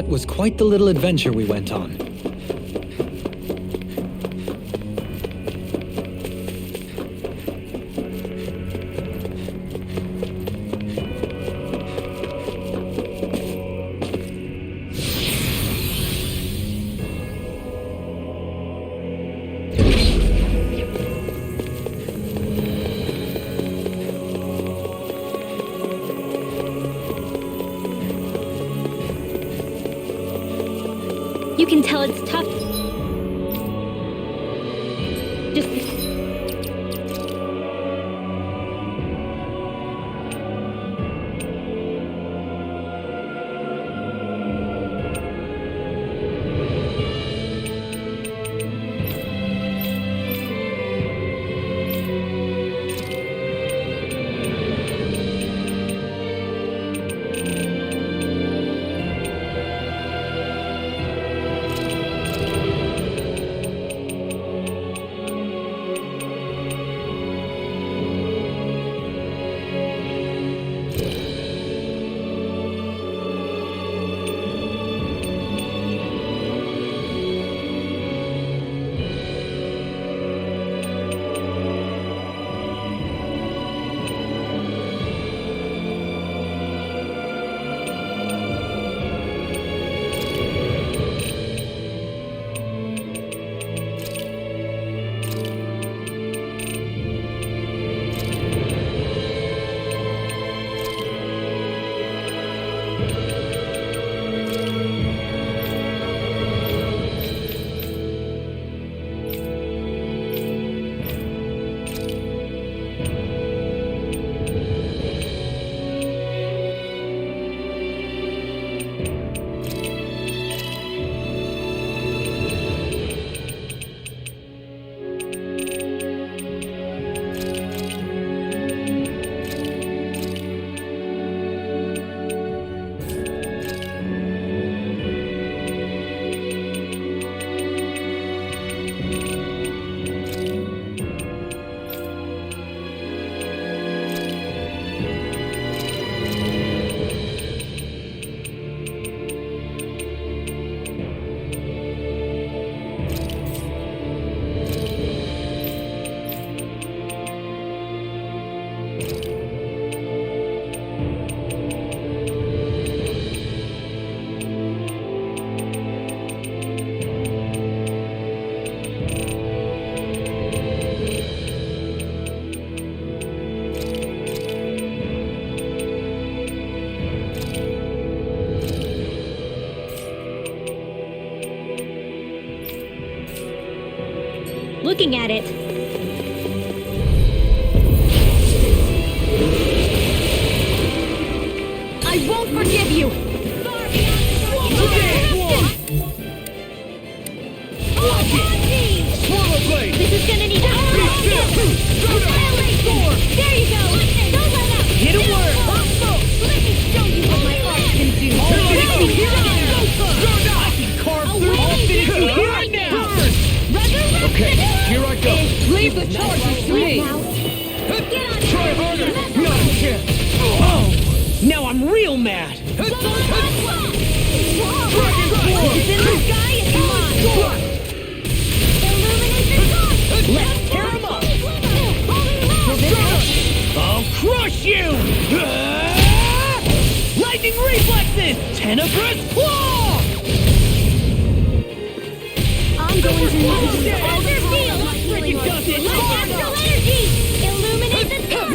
That was quite the little adventure we went on. You can tell it's tough. Just... Looking at it. I won't forgive you! This is gonna need There you go! Don't let up! Hit a word! Let me show you what my art can do! I can carve through all things right now! Okay, here I go. Leave the charges to me. Try harder. Not a chance. Oh, now I'm real mad. Dragon It's in the sky, it's mine! Illuminate the top! Let's tear him up. I'll crush you. Lightning reflexes. Tenebrous claw. I'm going to need you. Thunder field! Freaking does it. Astral energy! Illuminate the sky!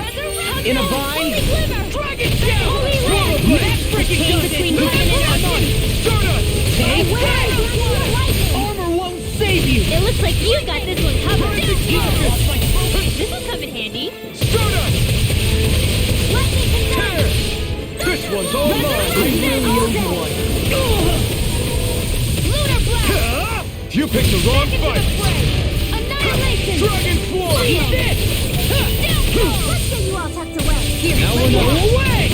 In a vine. Holy glimmer! Dragon shell. Holy red! That freaking Came does between it. heaven and earth! Stardust. Take that. Away! Armor won't save you. It looks like you got this one covered. This will come in handy. Stardust. Let me connect! This one's all mine. Lunar blast! You picked the wrong fight. Annihilation! Dragon Swarm. Eat this. Let's get you all tucked away. Here, Now we're no away.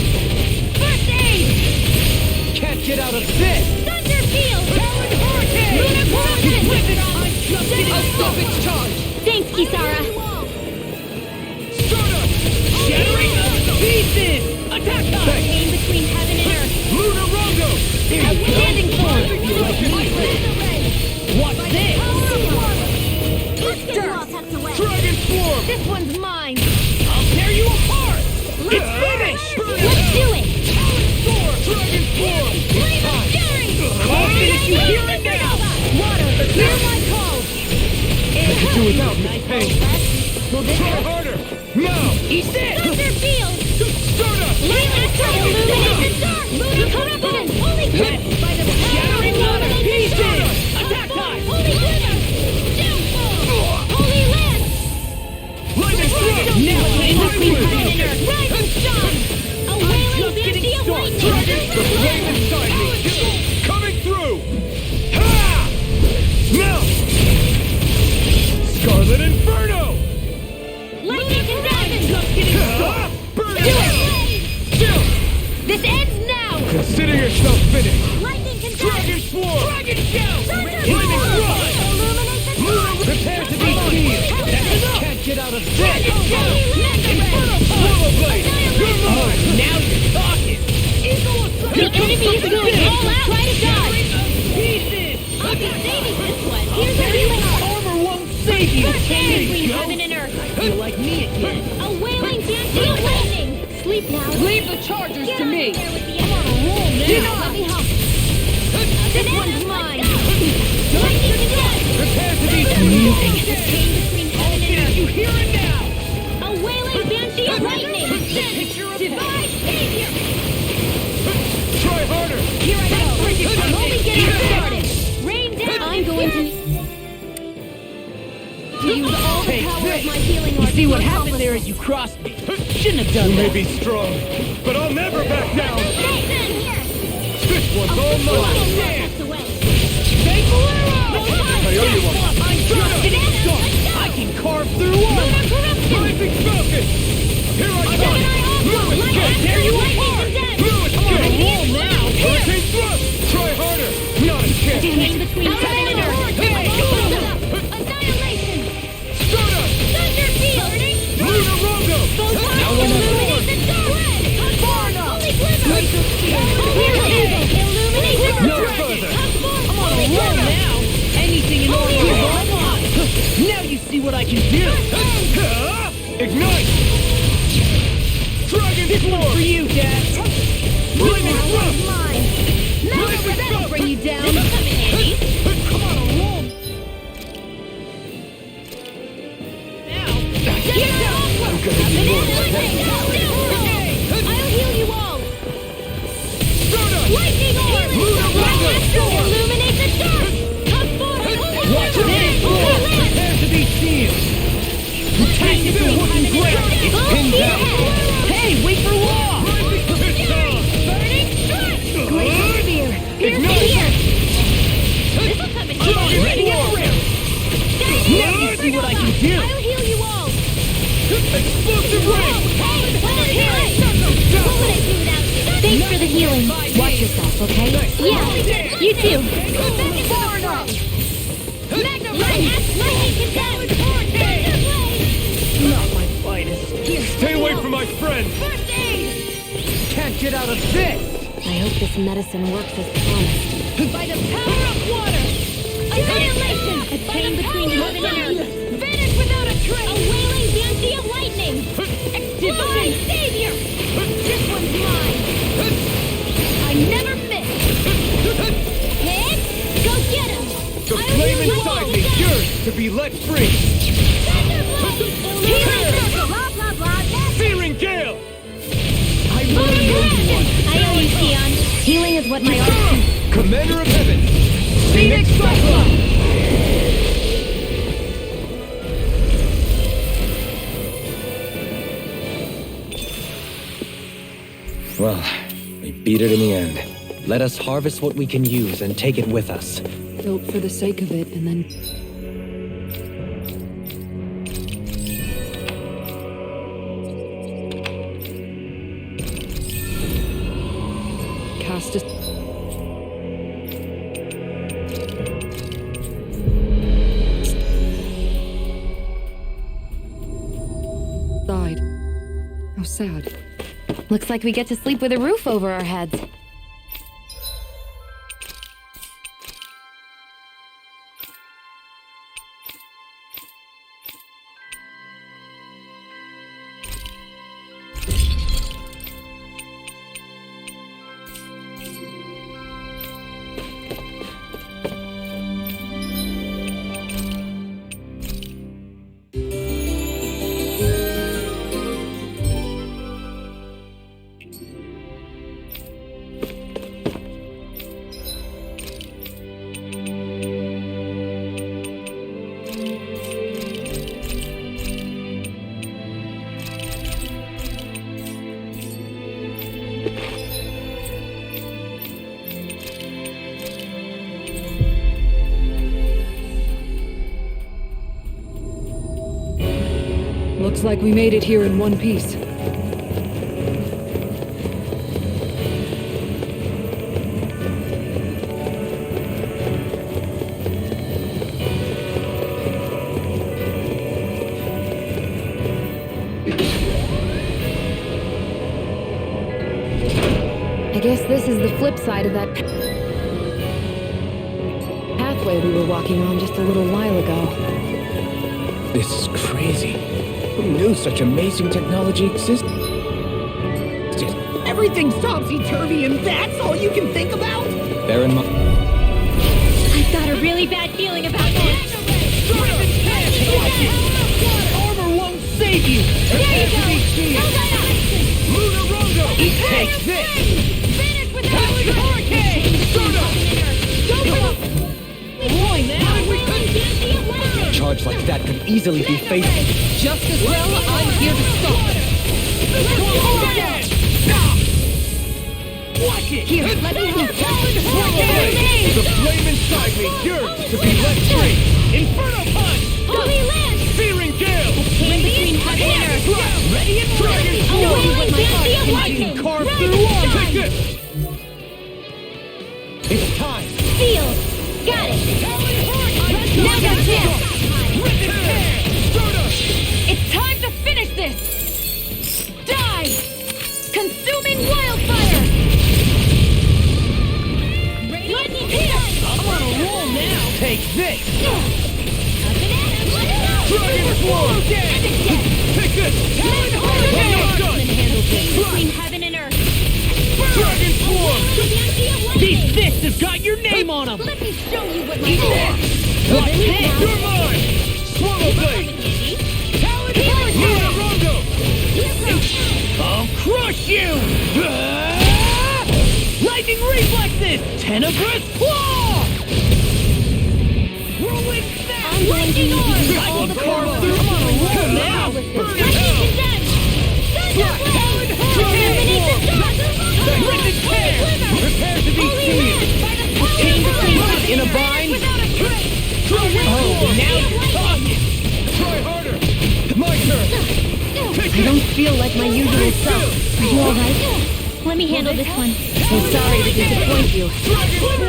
First aid! Can't get out of this. Thunder field! Talon Hurricane. Lunar blast! Whip it on. I'm just getting I'll stop its charge. Thanks, Kisara. Stardust. Shattering the pieces. Attack time. Came between heaven and earth. Lunar Rondo. Outstanding force! Watch this! Dragon Swarm! This one's mine! I'll tear you apart! It's finished! Let's do it! Dragon Swarm! Confidence, you hear it now! Water, hear my call! I could do without this pain. Will this Try hurt? harder! Now! Eat this! Thunder field! Stardust! Light astral illuminate the dark! Lunar confidence! Holy grip! By the Shattering water pieces! Attack time! Holy glitter! Downfall! Holy lance! Lightning thrust! Now in between heaven and earth! Rise and shine! A wailing banshee of lightning! The flame inside me! Coming through! Ha! Now! Scarlet Inferno! Lightning condemned! Just getting Ah! Burn Do it! it! Still! This ends now! Consider yourself finished! Lightning condemned! Dragon Swarm! Dragon Shell! Thunder Lightning ball! thrust! Illuminate the dark! Prepare to be seen! Can't get out of Dragon this! shell! Inferno Swallow Blade! You're mine! Now you're talking! The enemy is going all out! Try to dodge! Pieces! I'll be saving this one! Here's a healing arm! Armor won't save you! Between heaven and earth! Feel like me again! A wailing banshee of lightning! Sleep now! Leave the chargers Get to out me! of there with the roll now! Let me help! This one's mine! Lightning condemned! Prepare to be The seen! chain between heaven and earth! You hear it now! A wailing banshee of lightning! Divine savior! Try harder! Here I go! I'm only getting started! Rain down! I'm going to use all the power of my healing You arts see to what happened accomplish there this. is you crossed me. Shouldn't have done You may that. be strong, but I'll never back down! Nathan, here! This one's all mine! Away. Thank I owe you one! I'm just getting started. I can carve through Lunar one. corruption! Rising Falcon! Here I come! Gemini Move Alpha! it! Tear you Lightning apart. condemned! Move it! Come on, roll now. Hurricane thrust! Try harder! Not a chance! Chain between heaven and earth! Annihilation! Stardust! Thunder field! Lunar Rondo! Now illuminate the dark! Holy glitter! Holy eagle! Illuminate the No dark! further. I'm on a roll now. Anything in order is all mine. Now you see what I can do. Ignite! Dragon This one's for you, Dad. Lightning thrust! Mine! Rising That'll bring you down! Come on, a roll. Now. I'm gonna be more I'll heal you all! Stardust! Lightning orb! Lunar Rondo! Illuminate the dark! Come forward! Watch it! Prepare to be seen! Tactics are looking great. It's pinned down! Hey, wait for law. Burning strike! Glacial spear! Here's the Ignite! ear! This'll come in Come on, handy! ready to rip. Now you see what I can do. I'll heal you all! Explosive ray! Thanks for the healing. Watch yourself, okay? Yeah, you too. Not my finest. Stay away from my friend! Can't get out of this! I hope this medicine works as promised. By the power of water. Annihilation! A chain between heaven and earth. Vanish without a A trace. wailing banshee of lightning. Divine savior! This one's mine. I never miss. Hit! Go get him! The flame inside me yearns to be let free! Searing Gale! I owe you, Keon. Healing is what my art is. Commander of Heaven! Phoenix Cyclone! Well, we beat it in the end. Let us harvest what we can use and take it with us. Built for the sake of it, and then cast a died. How sad. Looks like we get to sleep with a roof over our heads. Looks like we made it here in one piece. I guess this is the flip side of that pathway we were walking on just a little while ago. This is crazy. Who knew such amazing technology existed? Everything's topsy-turvy and that's all you can think about? Bear in mind. I've got a really bad feeling about this. Armor won't save you! There you go! Lunar Rondo! Take this! Finish with Howard Hurricane! Boy, now we couldn't get the Atlantic! A charge like that could easily be fatal. Just as well, I'm here to stop it. Watch it! Here, let me help. The flame inside me yearns to be let free! Inferno Punch! Holy Land! Searing Gale! In between heaven and earth! Ready and Dragon A Sword! wailing fancy of lightning! Carve Rise through and walls! shine! Take this! It's time. Sealed! Got it! Mega Tip! It's time to finish this! Die! Consuming wildfire! Lightning hit! I'm on a roll now! Take this! Dragon Sword! Take this! Between heaven and earth! Dragon Sword! These fists have got your name on them! Let me show you what my Eat this! Watch this! You're mine! Swallow Blade! Lunar Rondo! I'll crush you! Lightning Reflexes! Tenebrous Claw! Whirlwind Snap! Lightning Orb! All the carve through! I'm on a roll now! Burn it Lightning out! Condense! Thunderblade! Terminate the dog! Rended Tear! Prepare to be Holy seized! Land! By the power Chain of between the us in a bind? Without a trace! Oh, now you're talking! Try harder! My turn! I don't feel like my usual self. Are you alright? Let me handle this one. I'm sorry to disappoint you. Dragon Sword!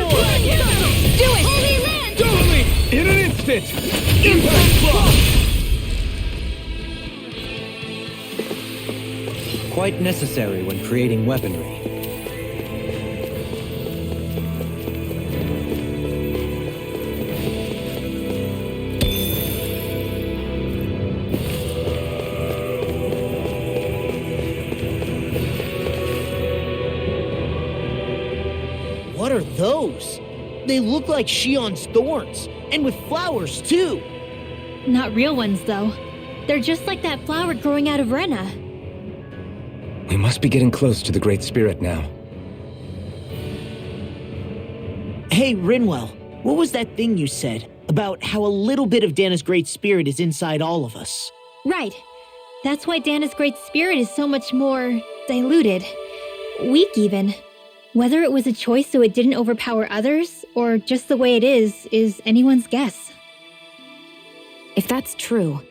Do it! Holy Land! Totally! In an instant! Impact Block! Quite necessary when creating weaponry. What are those? They look like Shion's thorns, and with flowers too. Not real ones, though. They're just like that flower growing out of Rena. We must be getting close to the Great Spirit now. Hey, Rinwell, what was that thing you said about how a little bit of Dana's Great Spirit is inside all of us? Right. That's why Dana's Great Spirit is so much more diluted. Weak, even. Whether it was a choice so it didn't overpower others, or just the way it is anyone's guess. If that's true,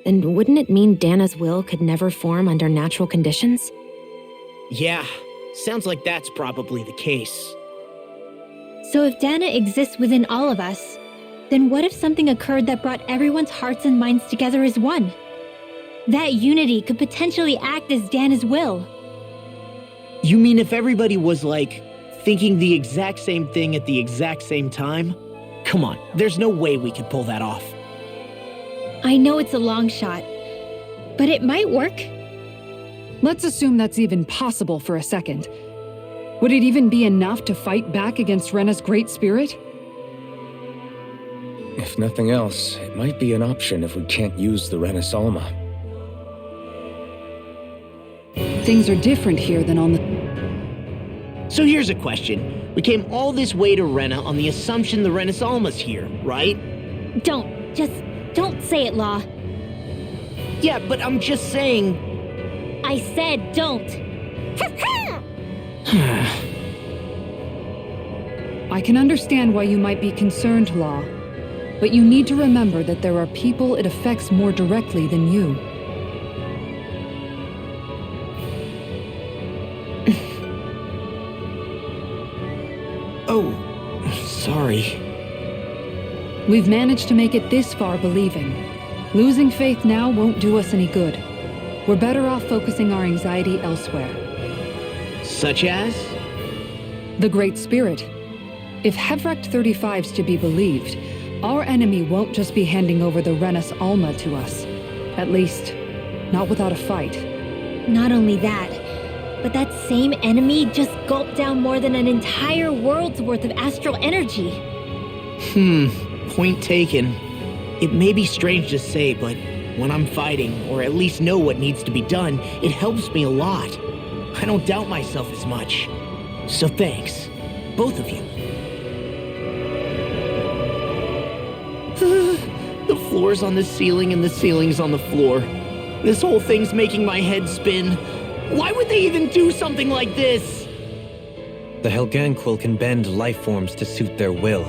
then wouldn't it mean Dana's will could never form under natural conditions? Yeah, sounds like that's probably the case. So if Dana exists within all of us, then what if something occurred that brought everyone's hearts and minds together as one? That unity could potentially act as Dana's will. You mean if everybody was, like, thinking the exact same thing at the exact same time? Come on, there's no way we could pull that off. I know it's a long shot, but it might work. Let's assume that's even possible for a second. Would it even be enough to fight back against Rena's Great Spirit? If nothing else, it might be an option if we can't use the Renasalma. Things are different here than on the... So here's a question. We came all this way to Rena on the assumption the Renasalma's here, right? Don't say it, Law. Yeah, but I'm just saying... I said don't. I can understand why you might be concerned, Law. But you need to remember that there are people it affects more directly than you. Oh, sorry. We've managed to make it this far believing. Losing faith now won't do us any good. We're better off focusing our anxiety elsewhere. Such as? The Great Spirit. If Hevrect 35's to be believed, our enemy won't just be handing over the Renus Alma to us. At least, not without a fight. Not only that, but that same enemy just gulped down more than an entire world's worth of astral energy. Point taken. It may be strange to say, but when I'm fighting, or at least know what needs to be done, it helps me a lot. I don't doubt myself as much. So thanks, both of you. The floor's on the ceiling and the ceiling's on the floor. This whole thing's making my head spin. Why would they even do something like this? The Helganquil can bend life forms to suit their will.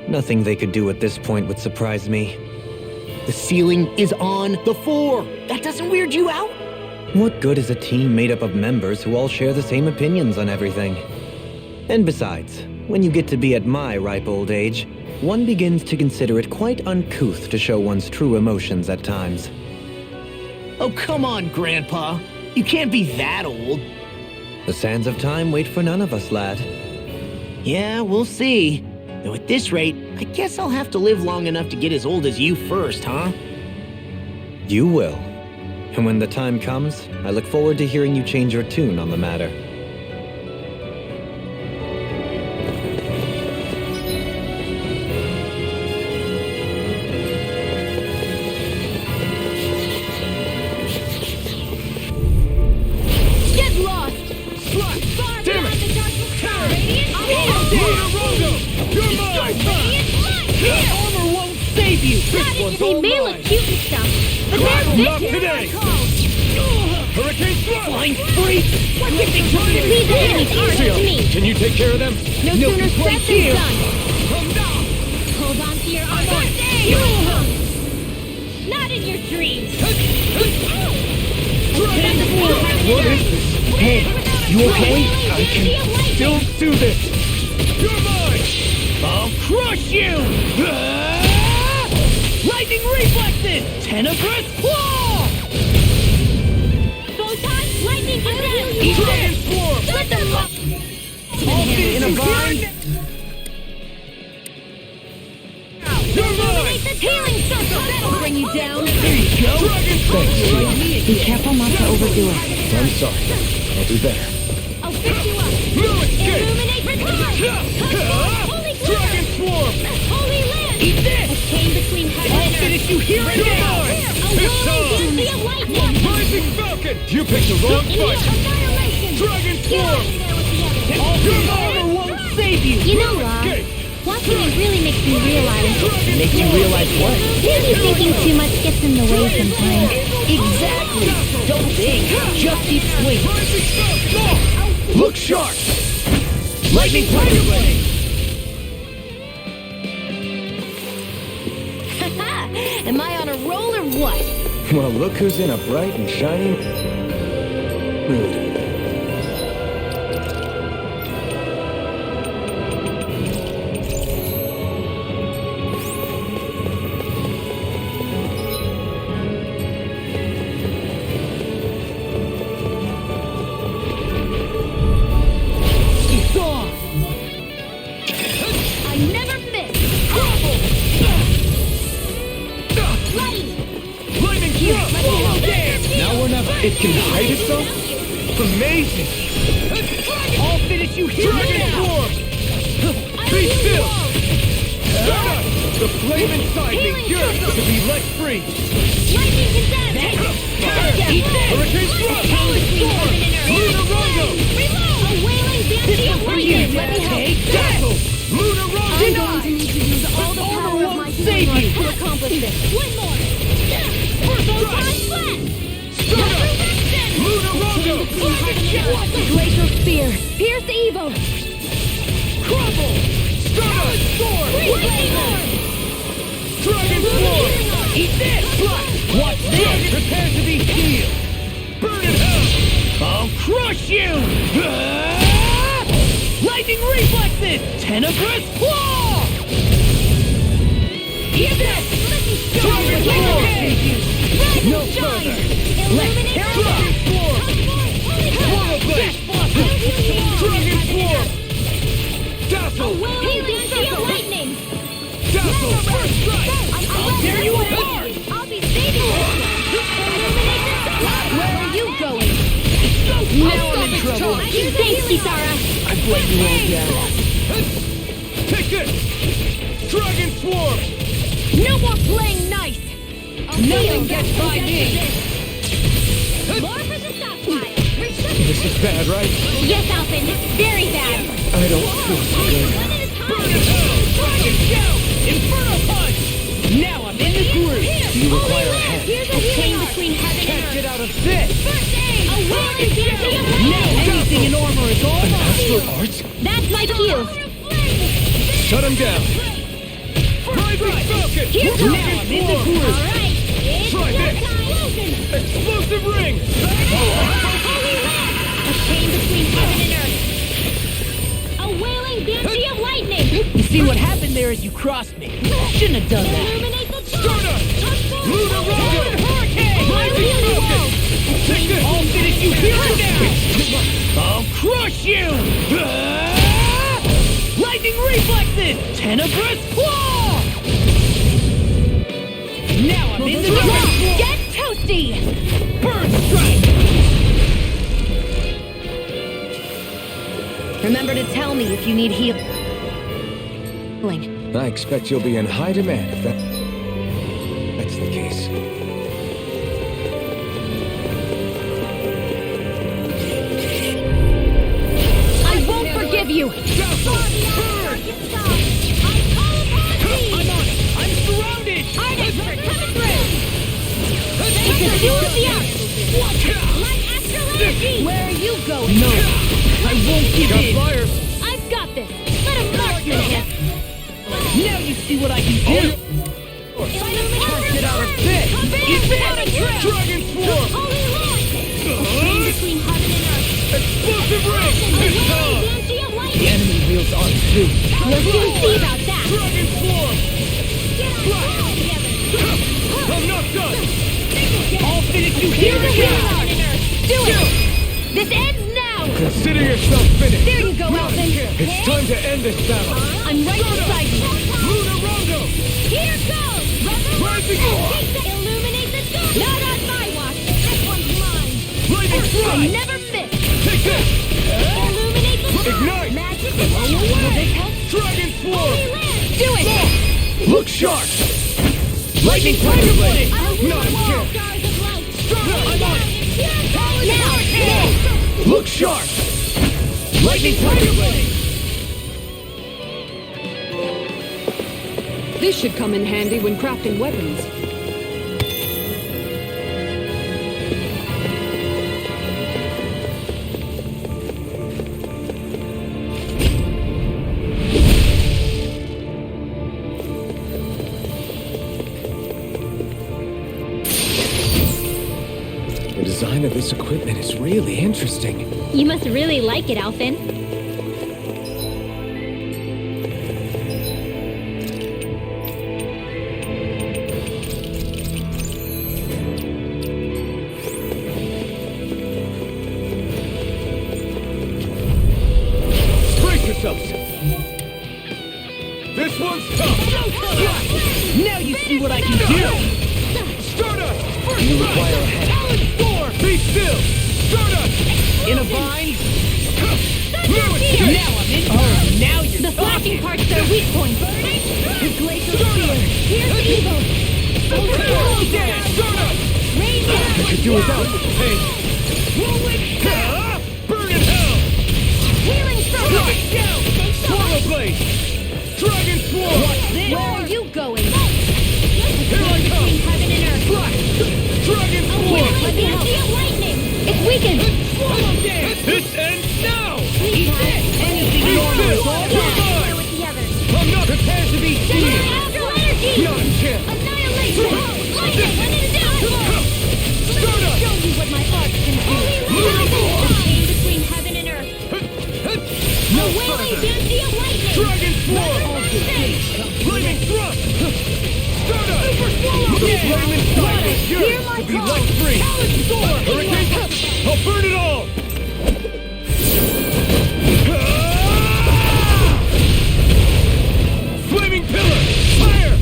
Nothing they could do at this point would surprise me. The ceiling is on the floor. That doesn't weird you out? What good is a team made up of members who all share the same opinions on everything? And besides, when you get to be at my ripe old age, one begins to consider it quite uncouth to show one's true emotions at times. Oh, come on, Grandpa. You can't be that old. The sands of time wait for none of us, lad. Yeah, we'll see. Though at this rate, I guess I'll have to live long enough to get as old as you first, huh? You will. And when the time comes, I look forward to hearing you change your tune on the matter. Get lost! Slut! Far Damn beyond it! the darkness star! Radiant You're mine! Here! Armor won't save you! Not This one's they all may mine! look cute and stuff, but Not they're vicious! today! Hurricane Thrust! Flying freak! These enemies aren't to me! Can you take care of them? No sooner said than done! Come down! Hold on to your armor! Here it comes! Not in your dreams! What is this? Hey, you okay? I can still do this! You're mine! I'll crush you! Lightning reflexes! Tenebrous claw! Photon, lightning, and Dragon Swarm! Let them up! All things in a bind! You're mine! The healing circle! That'll bring you down! There you go! Dragon Swarm! Be careful not to overdo it. I'm sorry. I'll do better. I'll fix you up! No escape! Illuminate recover! Holy Dragon Swarm! Holy land! Eat this! A chain between heaven I'll and earth! finish you here and now! A whirling density of lightning! Rising Falcon! You picked the wrong fight! Annihilation! Dragon Get out Swarm! of there with the others! All this armor won't save you! You know, Escape! watching you really makes me realize Make you realize what? maybe thinking too much gets in the way sometimes. Exactly! Don't think, just keep swinging. Rising Falcon! Look sharp! Lightning Tiger Blade! Am I on a roll or what? Well, look who's in a bright and shiny mood. It's off! I never miss! Lightning Thrust! Now we're not. It can hide itself? Amazing! I'll finish you here Dragon and now! Swarm! Be still! Shut up! The flame inside me yearns to be let free! Lightning condense! Eat this! Hurricane Thrust! Storm! Lunar Rondo! Reload! A wailing density of lightning! Let me help! Take Dazzle! Lunar Rondo! I'm going to need to use all the power of my save healing you. to accomplish this! One more! Photon flat! Lunar Rondo! Glacial spear! Pierce evil! Crumble! Stardust Storm! Dragon Swarm! Eat this! Watch this! Prepare to be healed! Burn in hell! I'll crush you! Lightning reflexes! Tenebrous Claw! Hear this! Dragon Claw! No further! Let's hear it! Dragon Claw! Swallow Blade! Dragon Claw! Dazzle! Healing Shield Lightning! Dazzle! First strike! I'll tear you apart! I'll be saving you! Where are you going? Now I'm in trouble! Thanks, Kisara! I've let you all down. Take this! Dragon Swarm! No more playing nice! Nothing gets by me. More for the stockpile! This is bad, right? Yes, Alphen, very bad! I don't feel so good. One at a time! Burn it hell! Dragon Shout! Inferno Punch! Now I'm in the groove! You require a hand. Here's a chain between heaven and Can't earth! get out of this! First aid! A wailing beauty of Now lightning! anything in armor is all Astral Arts? That's my cue! Shut him down! Rising Falcon! Here's Now one. I'm in the groove! Alright, it's Try your this. time! Explosive Ring! Holy land! A chain between heaven and earth! A wailing banshee of lightning! You see, what happened there is you crossed me. Shouldn't have done that. Illuminate the Stardust! Lunar Rondo! Hurricane! Rising Falcon! Take this! I'll finish you here and now. I'll crush you! Lightning reflexes! Tenebrous Claw! Now I'm in the Let's get toasty! Burn Strike! Remember to tell me if you need healing. I expect you'll be in high demand if that's the case. I won't forgive you! Dazzle! Burn! I'm on it! I'm surrounded! Artist, coming through! It's a duel of the arts! Watch out! Light astral energy! Where are you going? No! I won't give in! Fire! I've got this! Let a marksman hit! Now you see what I can do! Can't get out of this! It's out of trap! Dragon Swarm! Holy light! Chain between heaven and earth! Explosive Ring! A This wailing time! banshee of The lightning! enemy wields arms too. We'll soon see about that! Dragon Swarm! Get our claws together! I'm not done! I'll finish you here Here's a and wheel now. heaven and earth! Do it! This ends now! Consider yourself finished! There you go, Elfin! It's time to end this battle! I'm right beside you! Lunar Rondo! Here goes! Rising Claw! Illuminate the sky! Not on my watch! This one's mine! Lightning I Strike! never miss! Take this! Illuminate the sky! Ignite! Magic detection! Dragon Swarm! Do it! Look sharp! Lightning Tiger Blade! Not a Wall, chance! stars of light! I'm on it! Now! Look sharp! Lightning Tiger Blade! This should come in handy when crafting weapons. The design of this equipment is really interesting. You must really like it, Alfin. Brace yourselves! This one's tough! Now you see what I can do! Stardust! First You strike! require a hand. Alan Storm! Be still! Stardust! In a bind? Lewis! Now I'm in. Oh, now you're The flashing talking! parts are weak points. The glacial spear. Here's the evil. Stardust! Rain down. I could do without this pain! Burn in hell! Healing Strike stroke. down! Swallow Blade! Dragon Swarm! Where are you going? Here I come! Heaven and earth. Dragon Swarm! Wailing banshee of lightning. It's weakened. Swallow Dance! This ends now! Eat this. Anything Be normal still! is all You're right. mine! With the others. I'm not prepared to be seen! Astral energy. Not a chance! Annihilation. Lightning. When it is down. Stardust! Show you what my arts can do. flame inside me yearns to be let free. Hurricane! I'll burn it all! Flaming pillar! Fire!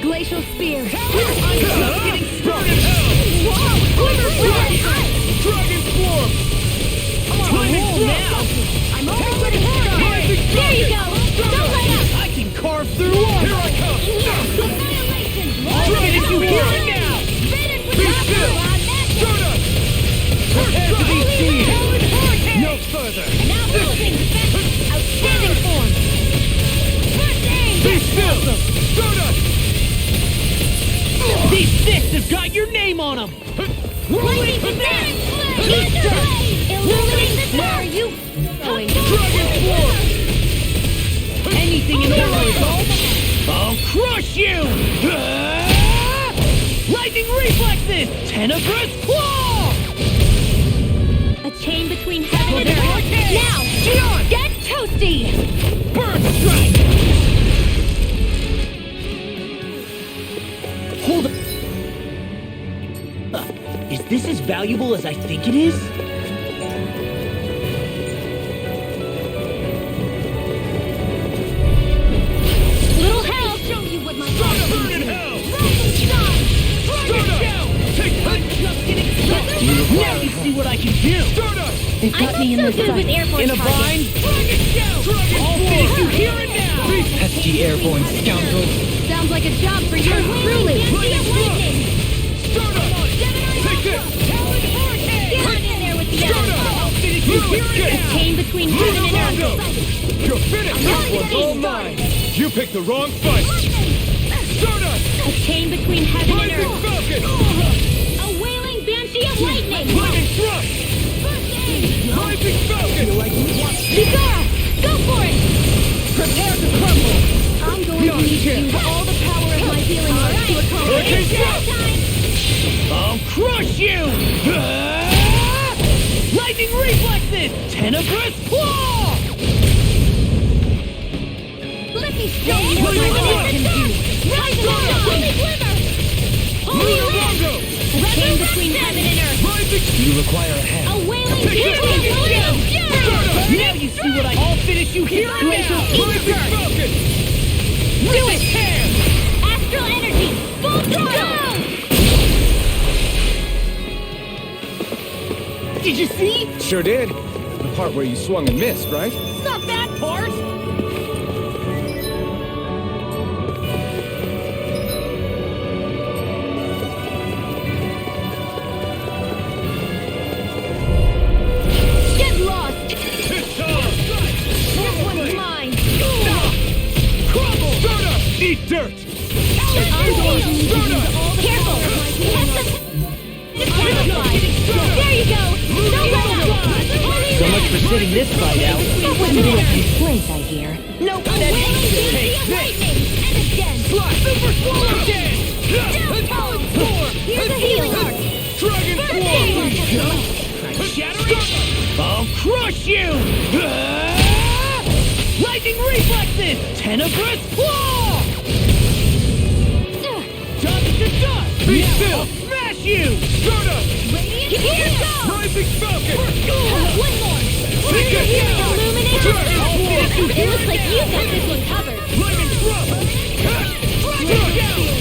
Glacial spear. I'm just getting started! Dragon swarm! Flaming thrust! I'm only getting started. There you go. Don't let up. I can carve through armor! Here I come! Annihilation. Dragon, you hear it now! Be still! Soda! Prepare to be seen! No further! Now closing. Outstanding form. First aid. Be still! Soda! These fists have got your name on them! Lightning attack. Illuminate the dark. Where are you going? Dragon swarm! Anything in order is all. I'll crush you! Lightning reflexes! Tenebrous claw! A chain between heaven and earth. Now, Gion! get toasty. Burn strike! Hold on. Is this as valuable as I think it is? Little help. Show you what my Burn in hell! Take Now you see what I can do! Stardust! They've got me in their so good with sights. airborne In a targets. bind? I'll finish you here and now! Pesky airborne scoundrels. Sounds like a job for yours truly. Lightning. Stardust! Take this! Get on in there with the I'll finish you here and A now! chain between heaven and earth. You're finished! This one's all mine! You picked the wrong fight! Stardust! A chain between heaven and Rising earth. Falcon! A wailing banshee of lightning. Lightning thrust! Rising Falcon! Zigara, go for it. Prepare to crumble! I'm going to need to use all the power of my healing arts to accomplish Hurricane it. thrust! I'll crush you! Lightning reflexes! Tenebrous claw! Let me show you what Lightning I thrust! can do. Rise up, holy glimmer. Holy Lunar wind. Bongo! A chain between heaven and earth. Rising... You require a hand. A wailing Take this! banshee of lightning. Now you see what I'll finish you here and now! Rising Falcon! Do it! Astral energy. Full throttle. Did you see? Sure did. The part where you swung and missed, right? Not that part! Get lost. This time! This one's mine. Crumble! Stardust! Eat dirt! Careful. There you go. Don't let up. So much for sitting this fight out. That wouldn't be a complaint, I hear. Nope, A that wailing is banshee of lightning. And again. Super Swallow Dance! Here's a healing arc. Dragon Swarm! shattering. I'll crush you! Lightning reflexes! Tenebrous claw! Dust to dust! Be Now still! I'll smash you! Stardust! Radiant here go. Rising Falcon! One more. Take it! Illuminate Dragon the Swarm! It looks like you got this one covered. Lightning Thrust!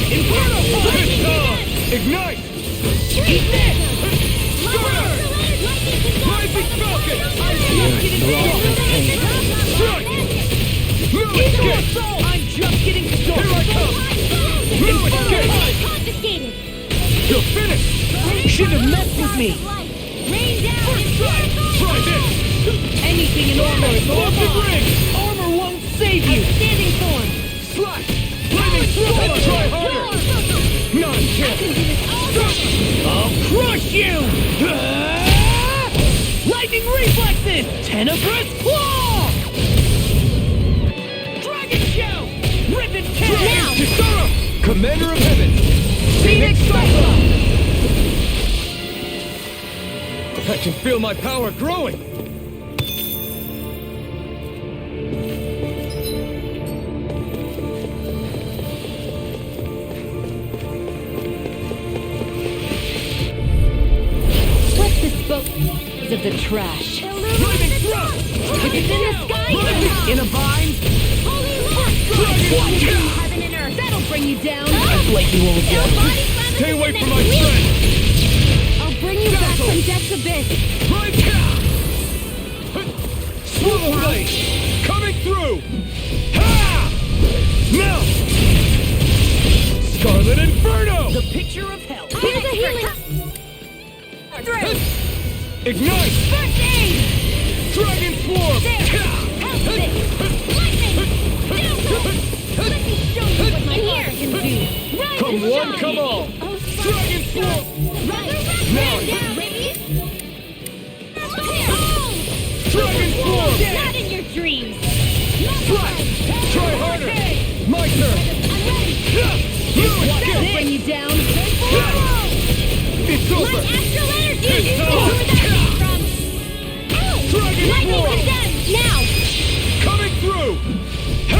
Inferno punch! This time! Ignite! Eat this! Stardust! Rising Falcon! Strike! Lunar Kick! I'm just getting Here I started! come! Lunar Kick! Confiscated. You're finished! You should have messed with me! Rain down. Try this! Anything in armor is all Golden mine! Ring! Armor won't save you! Standing form. Slash! Lightning Thrust! Try harder! Not a chance! I'll crush you! Lightning reflexes! Tenebrous claw! Dragon shout! Rip and tear! Now. Kisara! Commander of Heaven! Phoenix Cyclone! I can feel my power growing! trash. Lightning thrust! If it's in the sky, In a vine? holy lock! Heaven and earth, that'll bring you down. I'd like you all down. Stay away from my friend! I'll bring you back from death's abyss. Right now! Swivel blade! Coming through! Ha! Now! Scarlet Inferno! The picture of hell. Here's a healing. Ignite! First aid! Dragon Swarm! Help it! Lightning! Let me show you what my hair can do. Rise Come and one, shine. come all! Dragon Swarm! Now, down, baby! Dragon Swarm! Not in your dreams! Strike! Try harder! My turn! That'll bring you down! It's over! Like astral energy! It's Who over. would that come from? Dragon Lightning Swarm! condemned! Now! Coming through! Ha!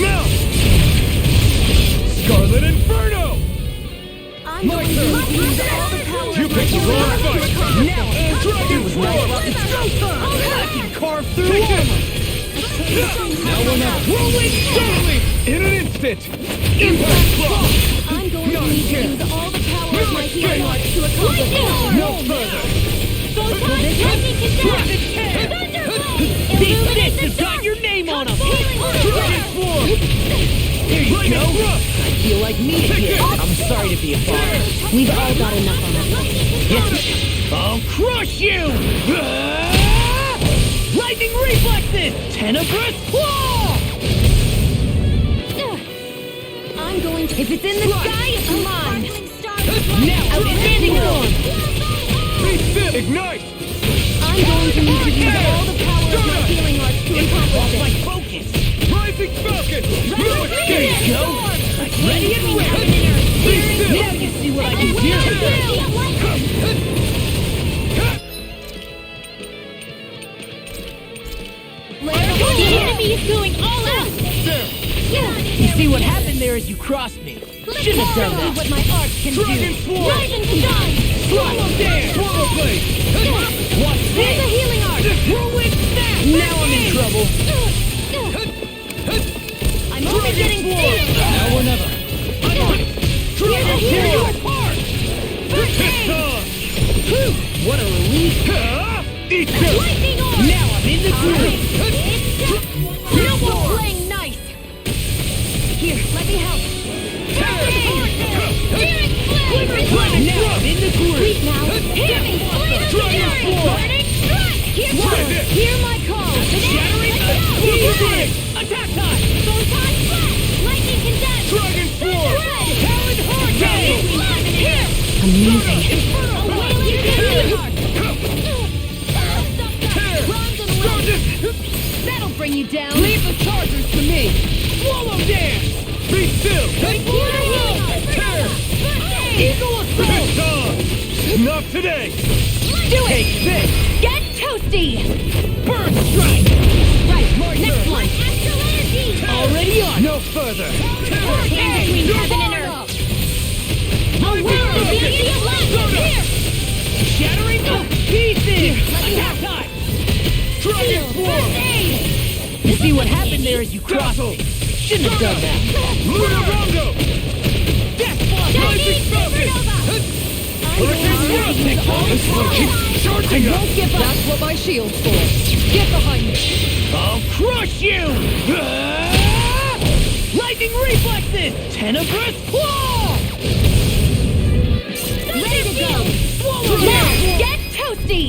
Now! Scarlet Inferno! I'm My going to turn. use all the power You of my picked the wrong fight! Now, Dragon Swarm! I can carve through Take armor. this! Now we're not rolling suddenly! In an instant! Impact Claw! I'm going to need to use all the power of my healing arts to accomplish this. No further! Photon lightning condemned! Thunderbolt! Illuminate the dark! Your name on him. Healing Dragon Swarm! Here you go. Thrust! I feel like me again. I'm sorry to be a bother. We've all got enough on us. I'll crush you! Lightning reflexes! Tenebrous claw! I'm going to... If it's in the sky, it's mine! Now, outstanding form! Be still! Ignite! I'm going to need to use all the power of my healing arts to accomplish My this. focus! Rising Falcon! No escape! Go! Ready and ready! Be still! Now you see what I can do! The enemy is going all out! You see what happened there as you crossed me. Shouldn't have done that. What my arts can Dragon do! Swarm! Rise and shine! Swallow dance! Swallow blade! What's There's a this? healing art! Whirlwind snap! Now I'm in trouble. I'm only getting started! Now or never. Here's a healing art! It's on! What a relief. Eat this! Lightning orb! Now I'm in the groove. No more playing nice! Here, let me help! Now I'm in the groove. Sweet now! Hearing Dragon Swarm! Here's Lightning! Hear my call! Shattering Easy! Attack time. Photon flash! Lightning condensed! Dragon Swarm! Talon hurricane! Here! Amazing. A wailing healing heart! Bronze and lead! That'll bring you down! Leave the chargers to me. Swallow dance. Be still! Here's a healing art! Eagle assault. It's on! Not today! Do it! Take this. Get toasty! Burn strike. Right, next one! Astral energy! Already on. No further! Stand between heaven and earth! A world of beauty of light! Here! Shattering pieces. Let me Attack help! time. Dragon Swarm! You see what happened there as you crossed me. Shouldn't have done that. Lunar Rondo! Death block. Rising Falcon! Hurricane Thrust! This one keeps charging us! Won't give up. That's what my shield's for. Get behind me. I'll crush you. Lightning reflexes. Tenebrous claw. Ready to go! Swallow Now, dance. get toasty!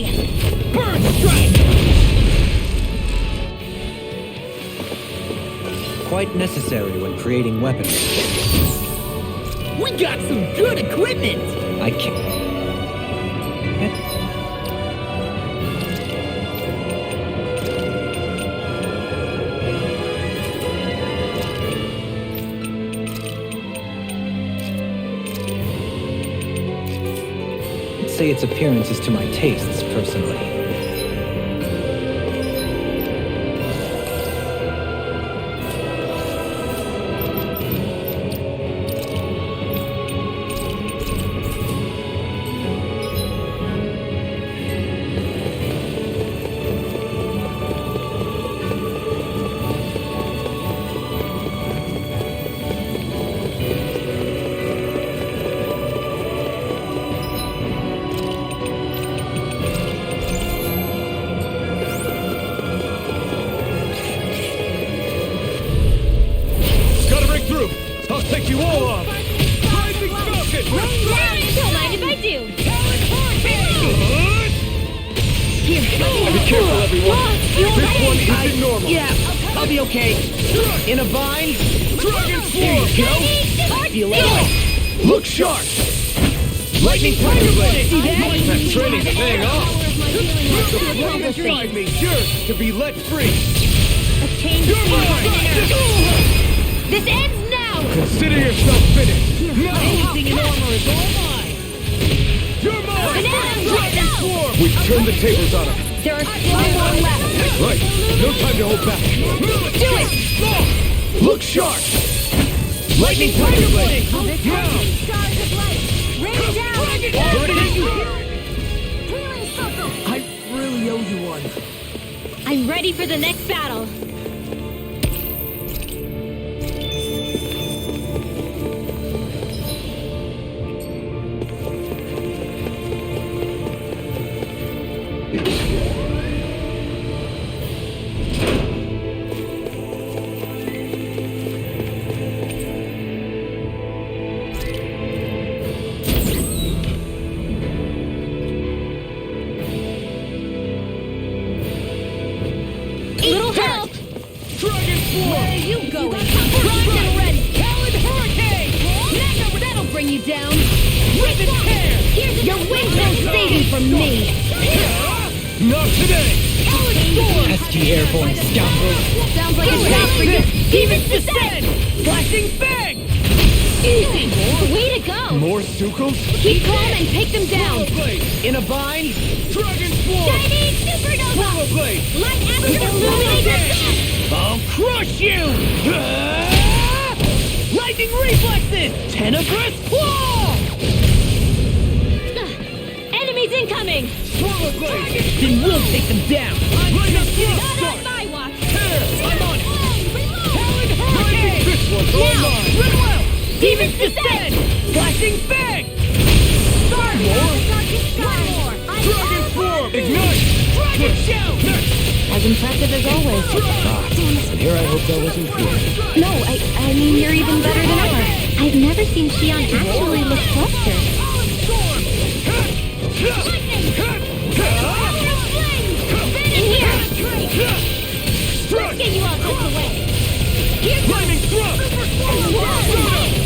Burn strike. Quite necessary when creating weapons. We got some good equipment. I can't. I'd say its appearance is to my tastes, personally. you all up! Rising Falcon! Don't mind if I do. Be careful, everyone! This one isn't normal! Yeah, I'll be okay. In a bind? Dragon There Swarm! you go. I feel it. Look sharp! Lightning Tiger Blade! That training's paying off! The flame inside me yearns to be let free! A change You're mine! This ends now! Consider yourself finished! Now! Anything in armor is all mine. You're mine! Banana, Dragon let's go! Swarm! We've turned the tables on him! There are still more left. That's right! No time to hold back! Do it! Look sharp! Lightning Tiger Blade! Now! Stars of light! Rain down! Healing circle! I really owe you one. I'm ready for the next battle. Little help! Dragon Swarm! Where are you going? Primed and ready! Talon Hurricane! That'll bring you down! Rip and tear! Your wings won't save you from me! Not today! Pesky airborne scoundrels. Sounds like a job for you! Demons descend! Flashing bang! Easy! Way to go! More Sukals? Keep calm and take them down! Blade! In a bind? Dragon Swarm! Chinese supernova! Blade! Light after illuminate the sun! I'll crush you! Lightning reflexes! Tenebrous claw! Enemies incoming! Blade! Then we'll take them down. Not on my watch! I'm on it. Hurricane! This one's all Now! mine! Run well! Demons descend! Flashing bang! Start more! One more! Dragon Swarm! Ignite! Dragon shout! As impressive as always. And here I hoped I wasn't true. No, I mean, you're even better than ever. I've never seen Shion actually look flustered. In here! Let's get you out of the way! Lightning Thrust!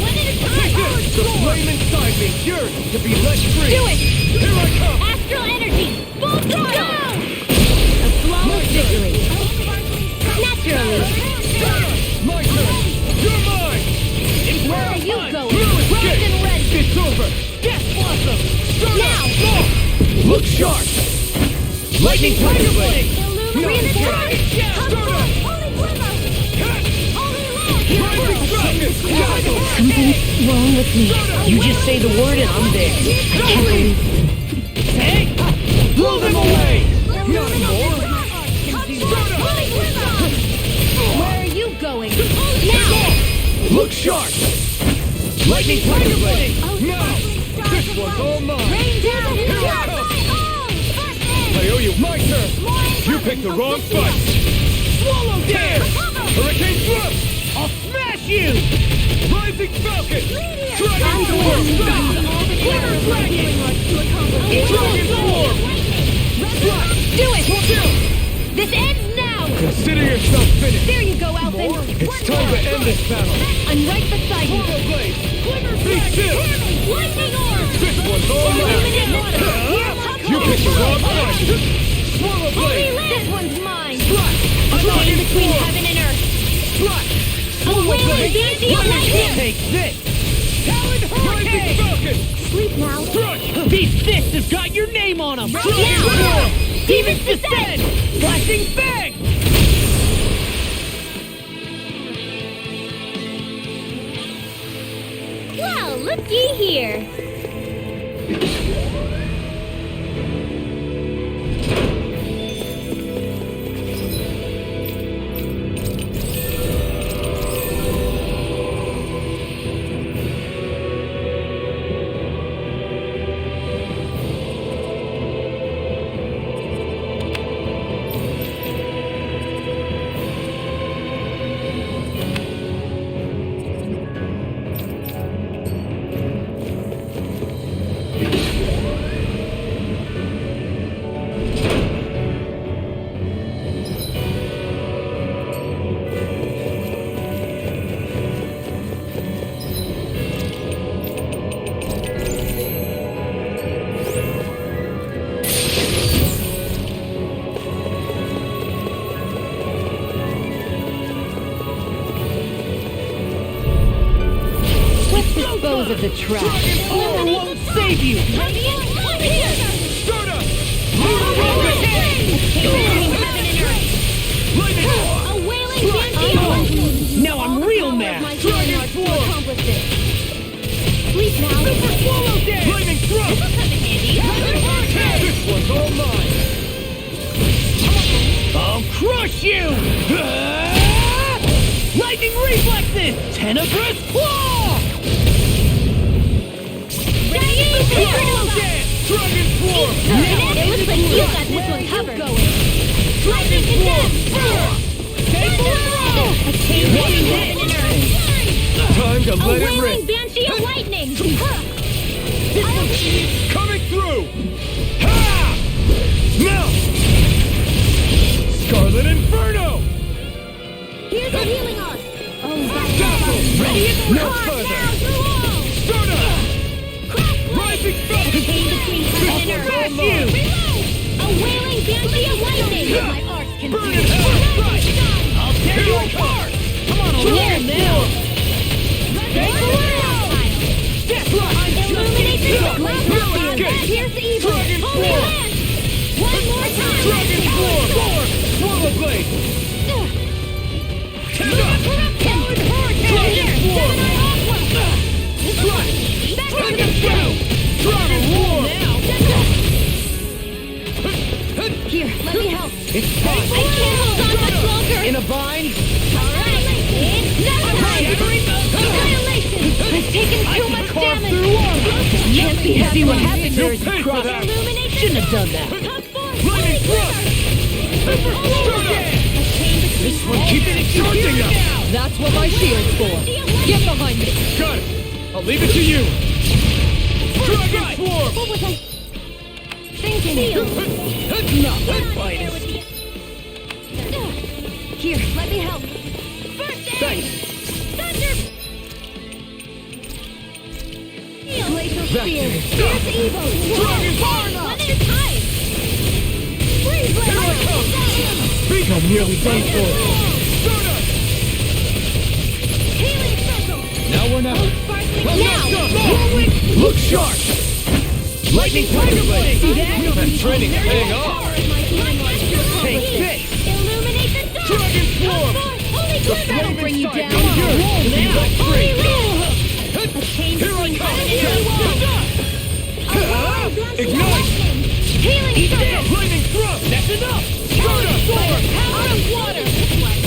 One at a Take time! this! The flame inside me yearns to be let free! Do it! Here I come! Astral energy! Full throttle! A flawless victory. Naturally! My turn! You're mine! Where are you going? No Primed escape! and ready! It's over! Death blossom! Now! Look sharp! Lightning Tiger Blade! Illuminate the sun! Holy glimmer! Rising Dragon! Something's wrong with me. You just say the word and I'm there. I can't believe it. Hey! Blow them away! Not more! Where are you going? Now! Look sharp! Lightning Tiger Blade! Now! This one's all mine! Rain down! Here I come! I owe you my turn! You picked the wrong fight! Swallow dare! Hurricane Thrust! I'll smash you! Rising Falcon! Dragon Swarm! Glitter Dragon! Dragon Swarm! Do it! This ends now! Consider yourself finished! There you go, Alvin! It's time to end this battle! I'm right beside you! Swallow Blade! Be still! Lightning orb! This one's all mine! Illuminate water! You picked the wrong fight! Swallow Blade! This one's mine! I'm Fly in Dragon between Swarm! heaven and earth! A Swallow whale Blade! is the lightning! Take this! Talon Hurricane! Falcon! Sleep now! Crush! These fists have got your name on them! Now! Demons descend! Flashing bang! Well, looky here! dispose of the trash. Power won't save you! Radiant, here! Start up! A wailing banshee! Now I'm real mad! Dragon form! Sleep now. Super swallow dance! Flaming thrust! This'll come in handy. This one's all mine! I'll crush you! Lightning reflexes! Tenebrous claw! Radiant supernova! Dragon form! It looks like you got this one covered. Lightning condemned! A chain lightning heaven and earth! Time to A let it wailing rip! banshee of lightning! Coming through! Ha! Now! Scarlet Inferno! Here's a healing arc! Oh, Castle! Ready? No further! Start up! Rising A Phelps! chain between heaven and earth! Reload! A wailing banshee of lightning! My arcs can Burn in hell! Right! I'll tear you apart! Come on, Here, now! Illuminate the No escape! Here's the evil! Dragon Holy form! land! One more time! Dragon form! Swallow blade! Tend up! Here! Gemini Aqua! Dragon down! Dragon form! Here, let me help! It's fine! I can't hold on much longer! In a bind? Alright! Annihilation! I've taken too much damage! Can't be happy what happened there You'll as you pay for crossed. that! Illuminate the Shouldn't have done that. Top four! Lightning thrust! Super start up! This one Keep it charging up! That's what my shield's for. Get behind me. Got it! I'll leave it to you! Dragon form! What was I thinking? Not my finest. Here, let me help. First aid! Thanks! Thunder! Glacial spear! Here's evil! Dragon One at a time! Freeze Here I come! I'm nearly done for. Start up! Healing circle! Now we're not. Sparkling I'm now! not done! Look sharp! Lightning Tiger Blade! See that? That training's paying off! Take this! Illuminate the dark! Dragon form! Holy glitter! That'll bring you down. Holy roll! A chain Here I between come! heaven and wall! Ignite! Healing circle! Lightning thrust! That's enough! Start up! Power of water!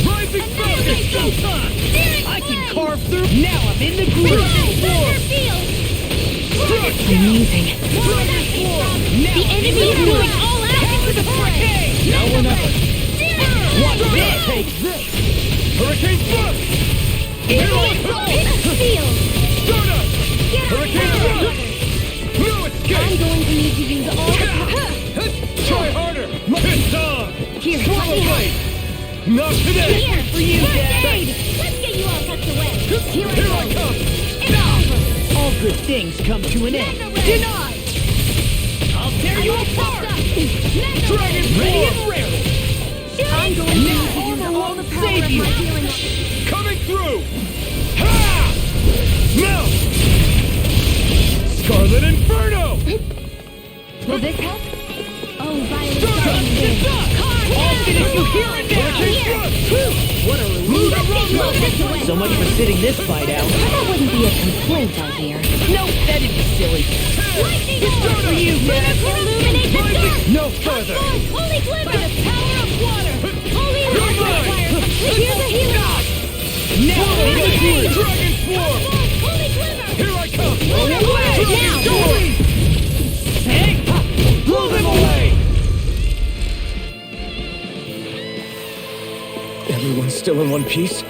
Rising Phelps! It's showtime! Steering I can flame! carve through. Now I'm in the groove. Thunder field! Amazing. Dragon form! The enemy is moving all out into the fray! Now we're not. Watch this. Take this. Hurricane thrust! Here I come! Field! Start up! Get out Hurricane there! thrust! No I'm escape! going to need to use all the power. Try harder! It's on! Here, let Swallow me help. blade! Not today! Here, for you, First aid! Let's get you all tucked away. Here I I go. come! It's over. All good things come to an end. Mega ray. Denied. I'll tear you apart. Mega Dragon ray. Ready form! and rare. I'm going to need to use all the power Save of you. my healing. Coming through! Ha! Now! Scarlet Inferno! Will this help? Oh, Violet Start up! Carve I'll down. finish you here and now. Hurricane thrust! What a relief. Let's get you all tucked away. So much for sitting this fight out. That wouldn't be a complaint, I hear. No, that'd be silly. Lightning Start orb. up! Illuminate the dark. No further! Holy glitter. By the power of water. Holy light requires here's a healing. Now I'm in the groove. Dragon form! Holy glitter. Here I come! Now. Going! Hey, Blow them away! Everyone's still in one piece?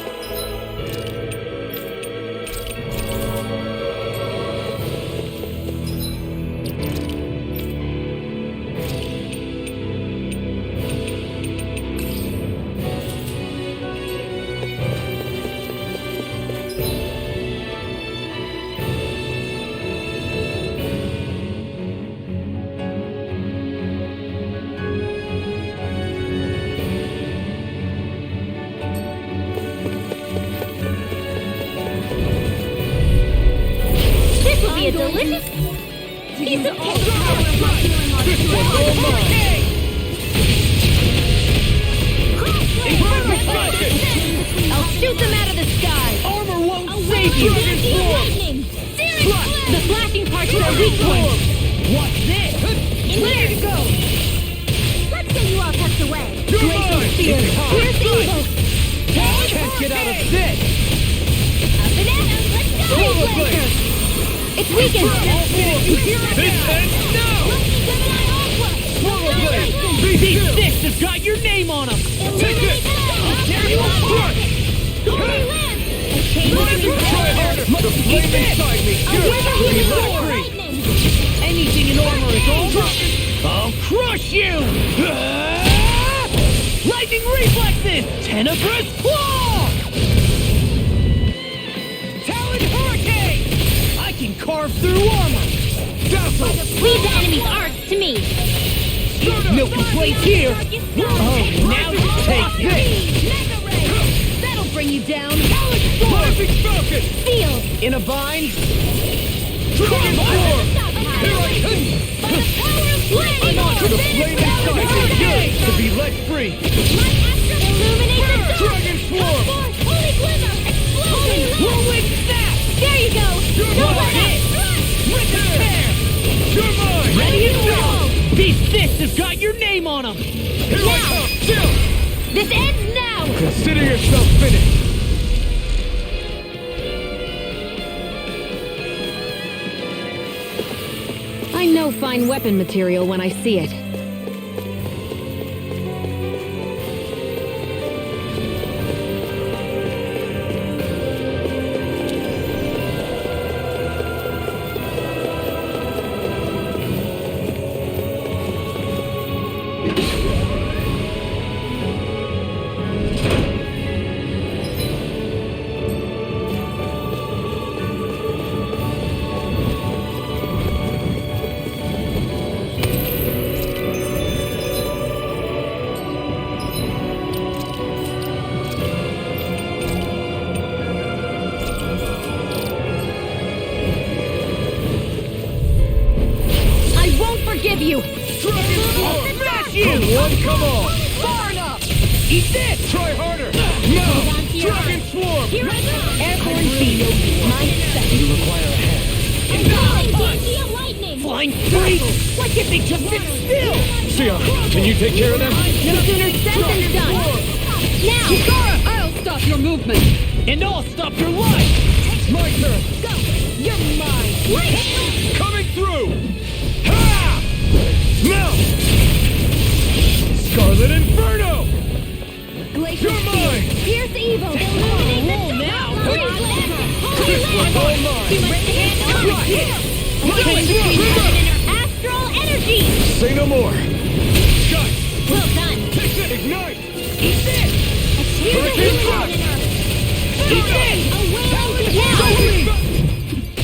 a delicious piece of cake. I'll shoot them out of the sky. Armor won't save you! Lightning! The flashing parts are weak points. What's this? Where to go? Let's get you all tucked away. You're mine! Here's evil. Can't get out of this! Up and at 'em. Let's go. Swallow blade! It's weakened. This ends now! Swallow blade! These sticks have got your name on them! Take it! I'll tear you apart! Try harder! The flame inside me! You're free! Anything in armor is over! I'll crush you! Lightning reflexes! Tenebrous claw! Talon hurricane! I can carve through armor! Dazzle! Leave the enemy's arts to me. No complaints here! Oh, now you take this! That'll bring you down. Rising Falcon! Sealed. In a bind? Dragon Storm! Here I come! By the power of flame. To the flame inside yours to be let free! Illuminate the dark. Dragon Swarm! Holy glimmer. Explosion. Whirlwind snap! There you go. You're mine! Rip and tear! You're mine! Ready to go. These fists have got your name on them! Here I come! Still! This ends now. Consider yourself finished! I know fine weapon material when I see it. Forgive you! I'll smash you! Come on! Far enough! Eat this! Try harder! No! Dragon Swarm! Here I go! Airborne field! My second! You require a hand. Lightning! Flying freak! Why can't they just sit still? Sia, can you take care of them? No sooner said than done! Now! Chikara, I'll stop your movement! And I'll stop your life! My turn! Go! You're mine! Coming through! Ha! Now! Scarlet Inferno! Glacial You're mine! Pierce evil! Illuminate the now! This one's all mine! Too much to handle! Getting between heaven and her astral energy! Say no more! Shut! Well done! Take it! Ignite! Eat this! Here's a Hurricane healing Thrust! in her! Eat this! Away!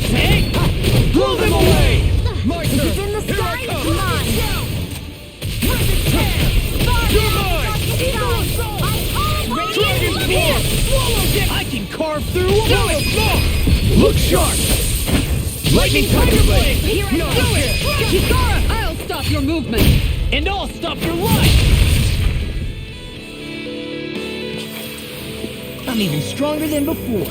Take! Blow them away! My Is turn! it in the Here I sky? come! Mine! You're mine! Dragon Swarm! I can carve through them! Look sharp! Lightning Tiger Blade! Here I No, do it! Chikara, I'll stop your movement! And I'll stop your life! I'm even stronger than before.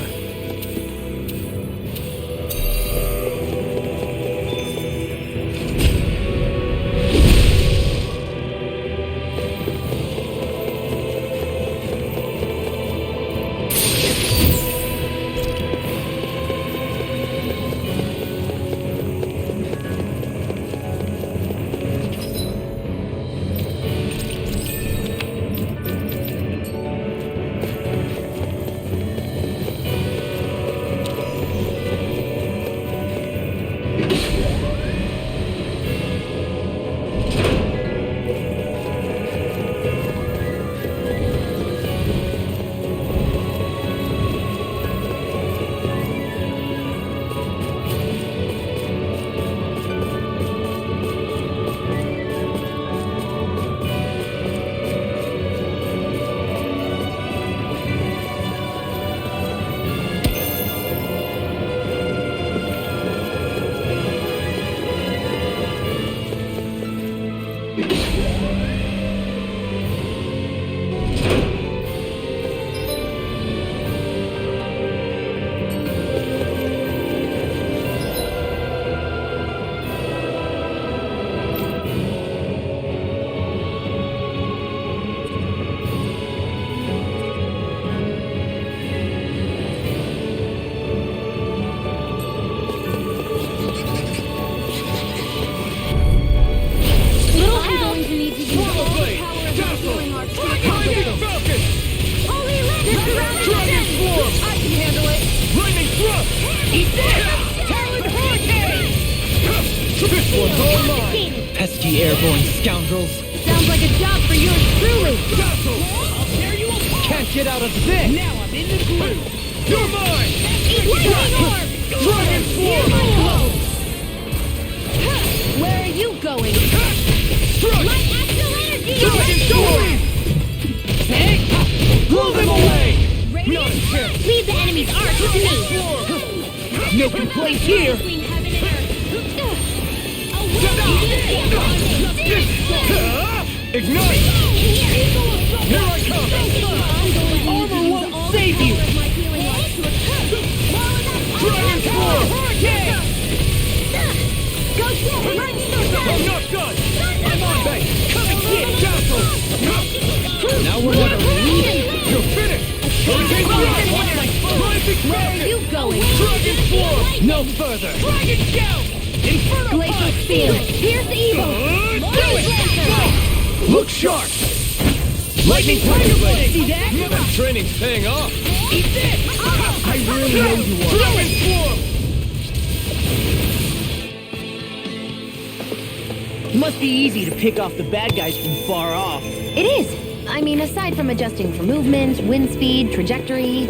Talon Hurricane! This one's all mine! Pesky airborne scoundrels. Sounds like a job for yours truly. Battle! I'll tear you apart! Can't get out of this! Now I'm in the groove! You're mine! Lightning orb! Dragon Form! Where are you going? Strike! Light astral energy! Dragon Sword! Hey! Blow them away! None can! Leave the enemy's arc to me. No complaints here. Between heaven and earth. Ignite! Here I come! Armor won't save you. Dragon Form! Hurricane! Go get it! I'm not done! I'm on base! Come and get Dazzle! Now we're on a You're finished! Hurricane Rising! Rising Where are Falcon! you going? Dragon Form! no further! Dragon Shout! Inferno Glacial Punch! Spear! Pierce evil! Do it! Look sharp! Lightning Tiger Blade! See that? That training's paying off! Eat this! I really owe you one! Dragon Form! It must be easy to pick off the bad guys from far off. It is. I mean, aside from adjusting for movement, wind speed, trajectory.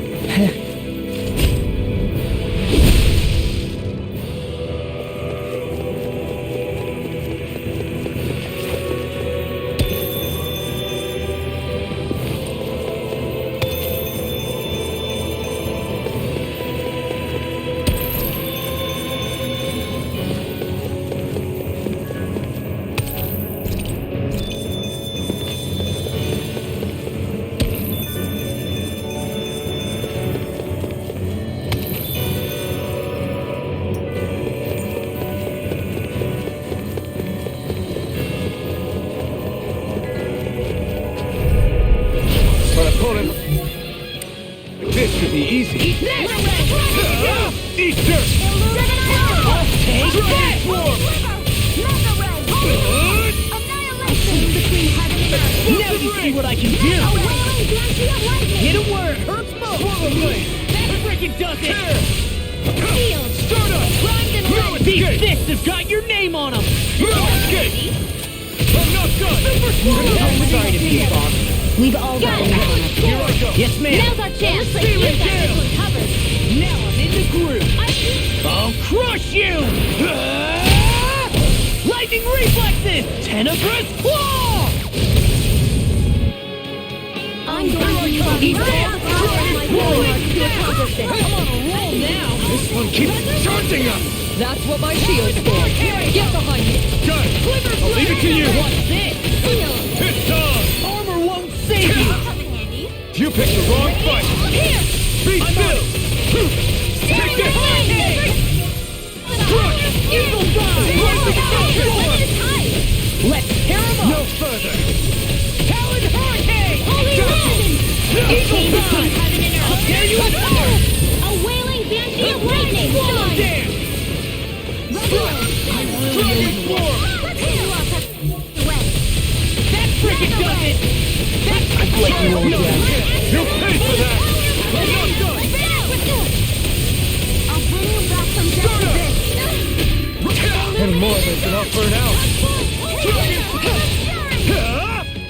But opponent... This should be easy. Eat this! Eat dirt! Take Dragon Form! Now you see what I can do. Hit him where it hurts most. Swallow Blade! That freaking does it. Stardust! These fists have got your name on them. Escape! I'm not done! I'm sorry to be boss. We've all got enough on us. Here I go! Yes, ma'am. Now's our chance. Let's get this one covered. Now I'm in the groove. I'll crush you! Lightning reflexes! Tenebrous claw! I'm going to use all the power of my healing arts to accomplish this. I'm on a roll now! This one keeps charging us! That's what my shield's for. Get behind me. Done! I'll leave it to you! What's this? It's time! Armor won't save you! You picked the wrong fight! Here! Be still! Take this! Crush! Eagle Guy! Let's tear him up! No further! Talon Hurricane! Eagle Guy! I'll tear you apart! A wailing banshee of lightning! Swallow dance! Dragon Form! That frickin' does it! You'll pay for that! I'm not done! I'll bring you back from death. And more than enough for now!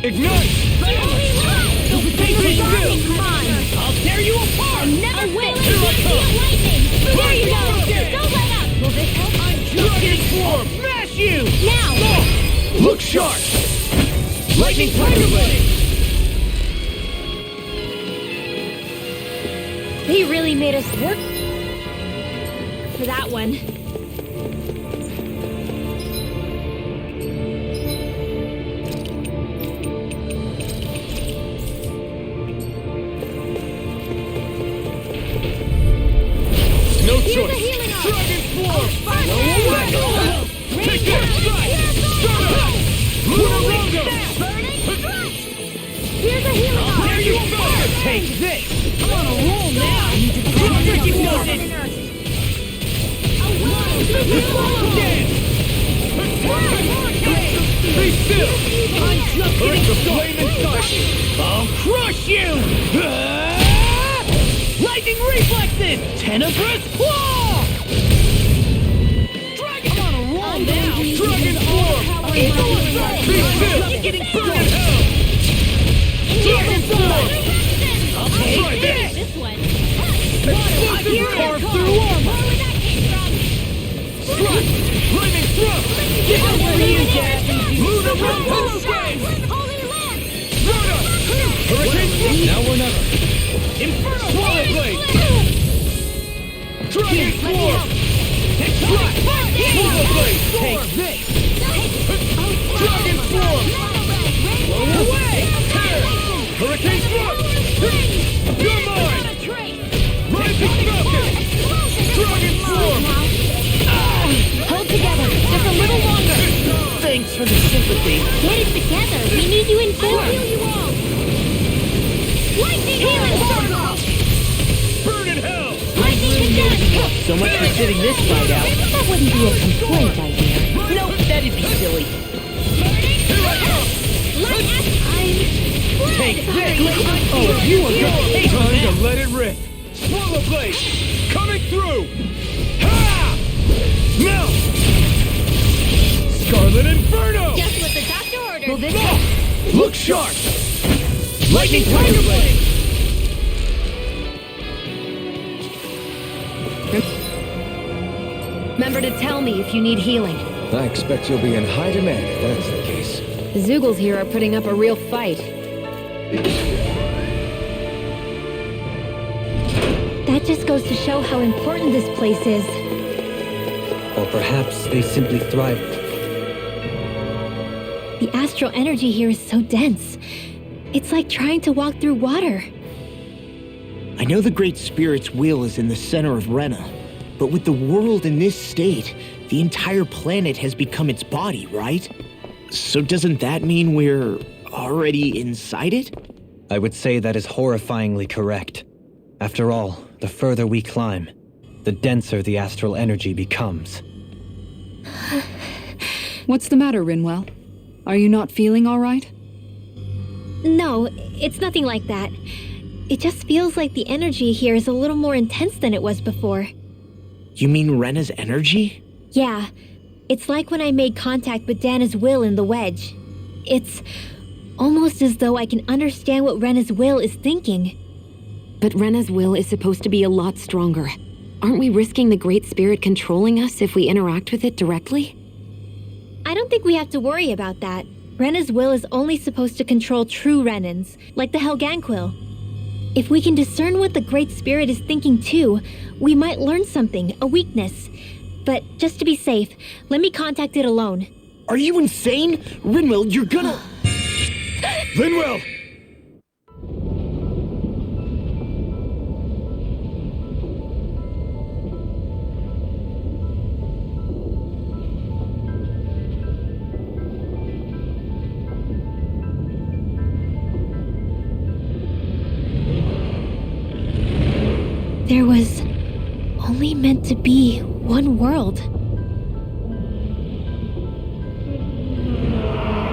Ignite! I'll tear you apart! Never quit! Banshee of lightning! There you go! Don't let up! Will this help? Dragon Form! Smash you! Now! Look sharp! Lightning Tiger Blade! They really made us work for that one. No Here's choice! a healing arm! Dragon Form! Take Take this! Lunarongo! Here's a healing arm! There you go! Take this! I'm on a roll now! That frickin' does it! Dance! Be still! I'm just Bring getting the started! flame inside you! I'll crush you! Lightning reflexes! Tenebrous claw! Be still! You're getting burned in hell! Try this! This one. Explosive carve through armor! Thrust! Lightning thrust! Get over here, Jazzy! Lunar Repulse Wave! Rhoda! Hurricane thrust! Now or never! Inferno Swallow Blade! Dragon Swarm! Thrust! Swallow Blade! Take this! Dragon Swarm! Blow away! Tear! Hurricane thrust! You're mine! Rising Falcon! Dragon Swarm! Hold together, just a little longer. Thanks for the sympathy. Get it together. We need you in form. Lightning healing ball. Burn in hell! Lightning condensed. So much for sitting this fight out. That wouldn't be a complaint, I hear. Nope, that'd be silly. Here I come! Light Take this! Oh, you are going! Time to let it rip! Swallow Blade! Coming through! Ha! Now! Scarlet Inferno! Just what the doctor ordered. Move it up! Look sharp! Lightning Tiger Blade! Remember to tell me if you need healing. I expect you'll be in high demand if that's the case. The Zoogles here are putting up a real fight. That just goes to show how important this place is. Or perhaps they simply thrive. The astral energy here is so dense. It's like trying to walk through water. I know the Great Spirit's will is in the center of Rena, but with the world in this state, the entire planet has become its body, right? So doesn't that mean we're already inside it? I would say that is horrifyingly correct. After all, the further we climb, the denser the astral energy becomes. What's the matter, Rinwell? Are you not feeling all right? No, it's nothing like that. It just feels like the energy here is a little more intense than it was before. You mean Rena's energy? Yeah, it's like when I made contact with Dana's will in the wedge. It's almost as though I can understand what Rena's will is thinking. But Rena's will is supposed to be a lot stronger. Aren't we risking the Great Spirit controlling us if we interact with it directly? I don't think we have to worry about that. Rena's will is only supposed to control true Renans, like the Helganquil. If we can discern what the Great Spirit is thinking too, we might learn something, a weakness. But just to be safe, let me contact it alone. Are you insane? Rinwell, you're gonna... Linwell! There was only meant to be one world.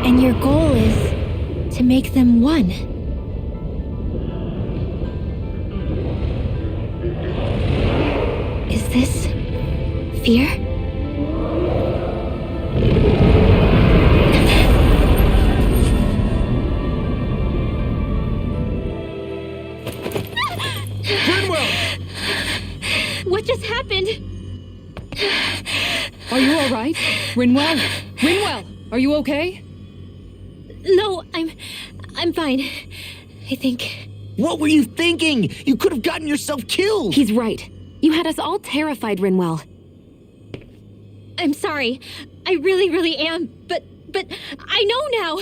And your goal is to make them one. Is this fear? What just happened? Are you all right? Rinwell? Rinwell, are you okay? No, I'm fine. I think. What were you thinking? You could have gotten yourself killed! He's right. You had us all terrified, Rinwell. I'm sorry. I really am. But I know now.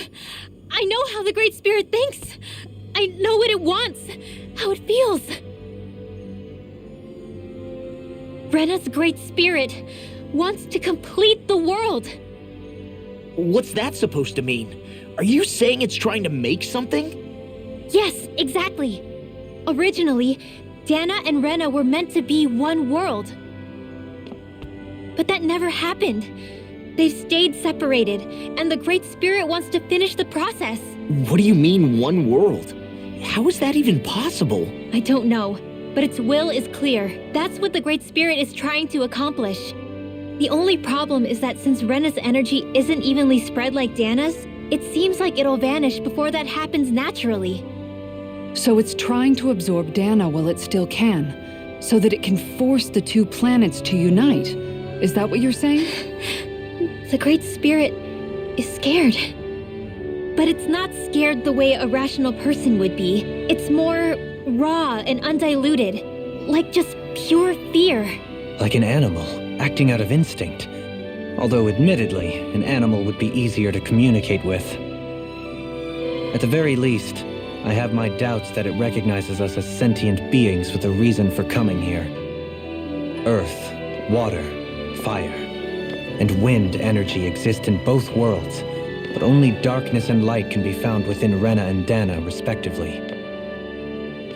I know how the Great Spirit thinks. I know what it wants. How it feels. Rena's Great Spirit wants to complete the world. What's that supposed to mean? Are you saying it's trying to make something? Yes, exactly. Originally, Dana and Rena were meant to be one world. But that never happened. They've stayed separated, and the Great Spirit wants to finish the process. What do you mean, one world? How is that even possible? I don't know, but its will is clear. That's what the Great Spirit is trying to accomplish. The only problem is that since Rena's energy isn't evenly spread like Dana's, it seems like it'll vanish before that happens naturally. So it's trying to absorb Dana while it still can, so that it can force the two planets to unite. Is that what you're saying? The Great Spirit is scared. But it's not scared the way a rational person would be. It's more raw and undiluted, like just pure fear. Like an animal, acting out of instinct. Although admittedly, an animal would be easier to communicate with. At the very least, I have my doubts that it recognizes us as sentient beings with a reason for coming here. Earth, water, fire, and wind energy exist in both worlds, but only darkness and light can be found within Rena and Dana, respectively.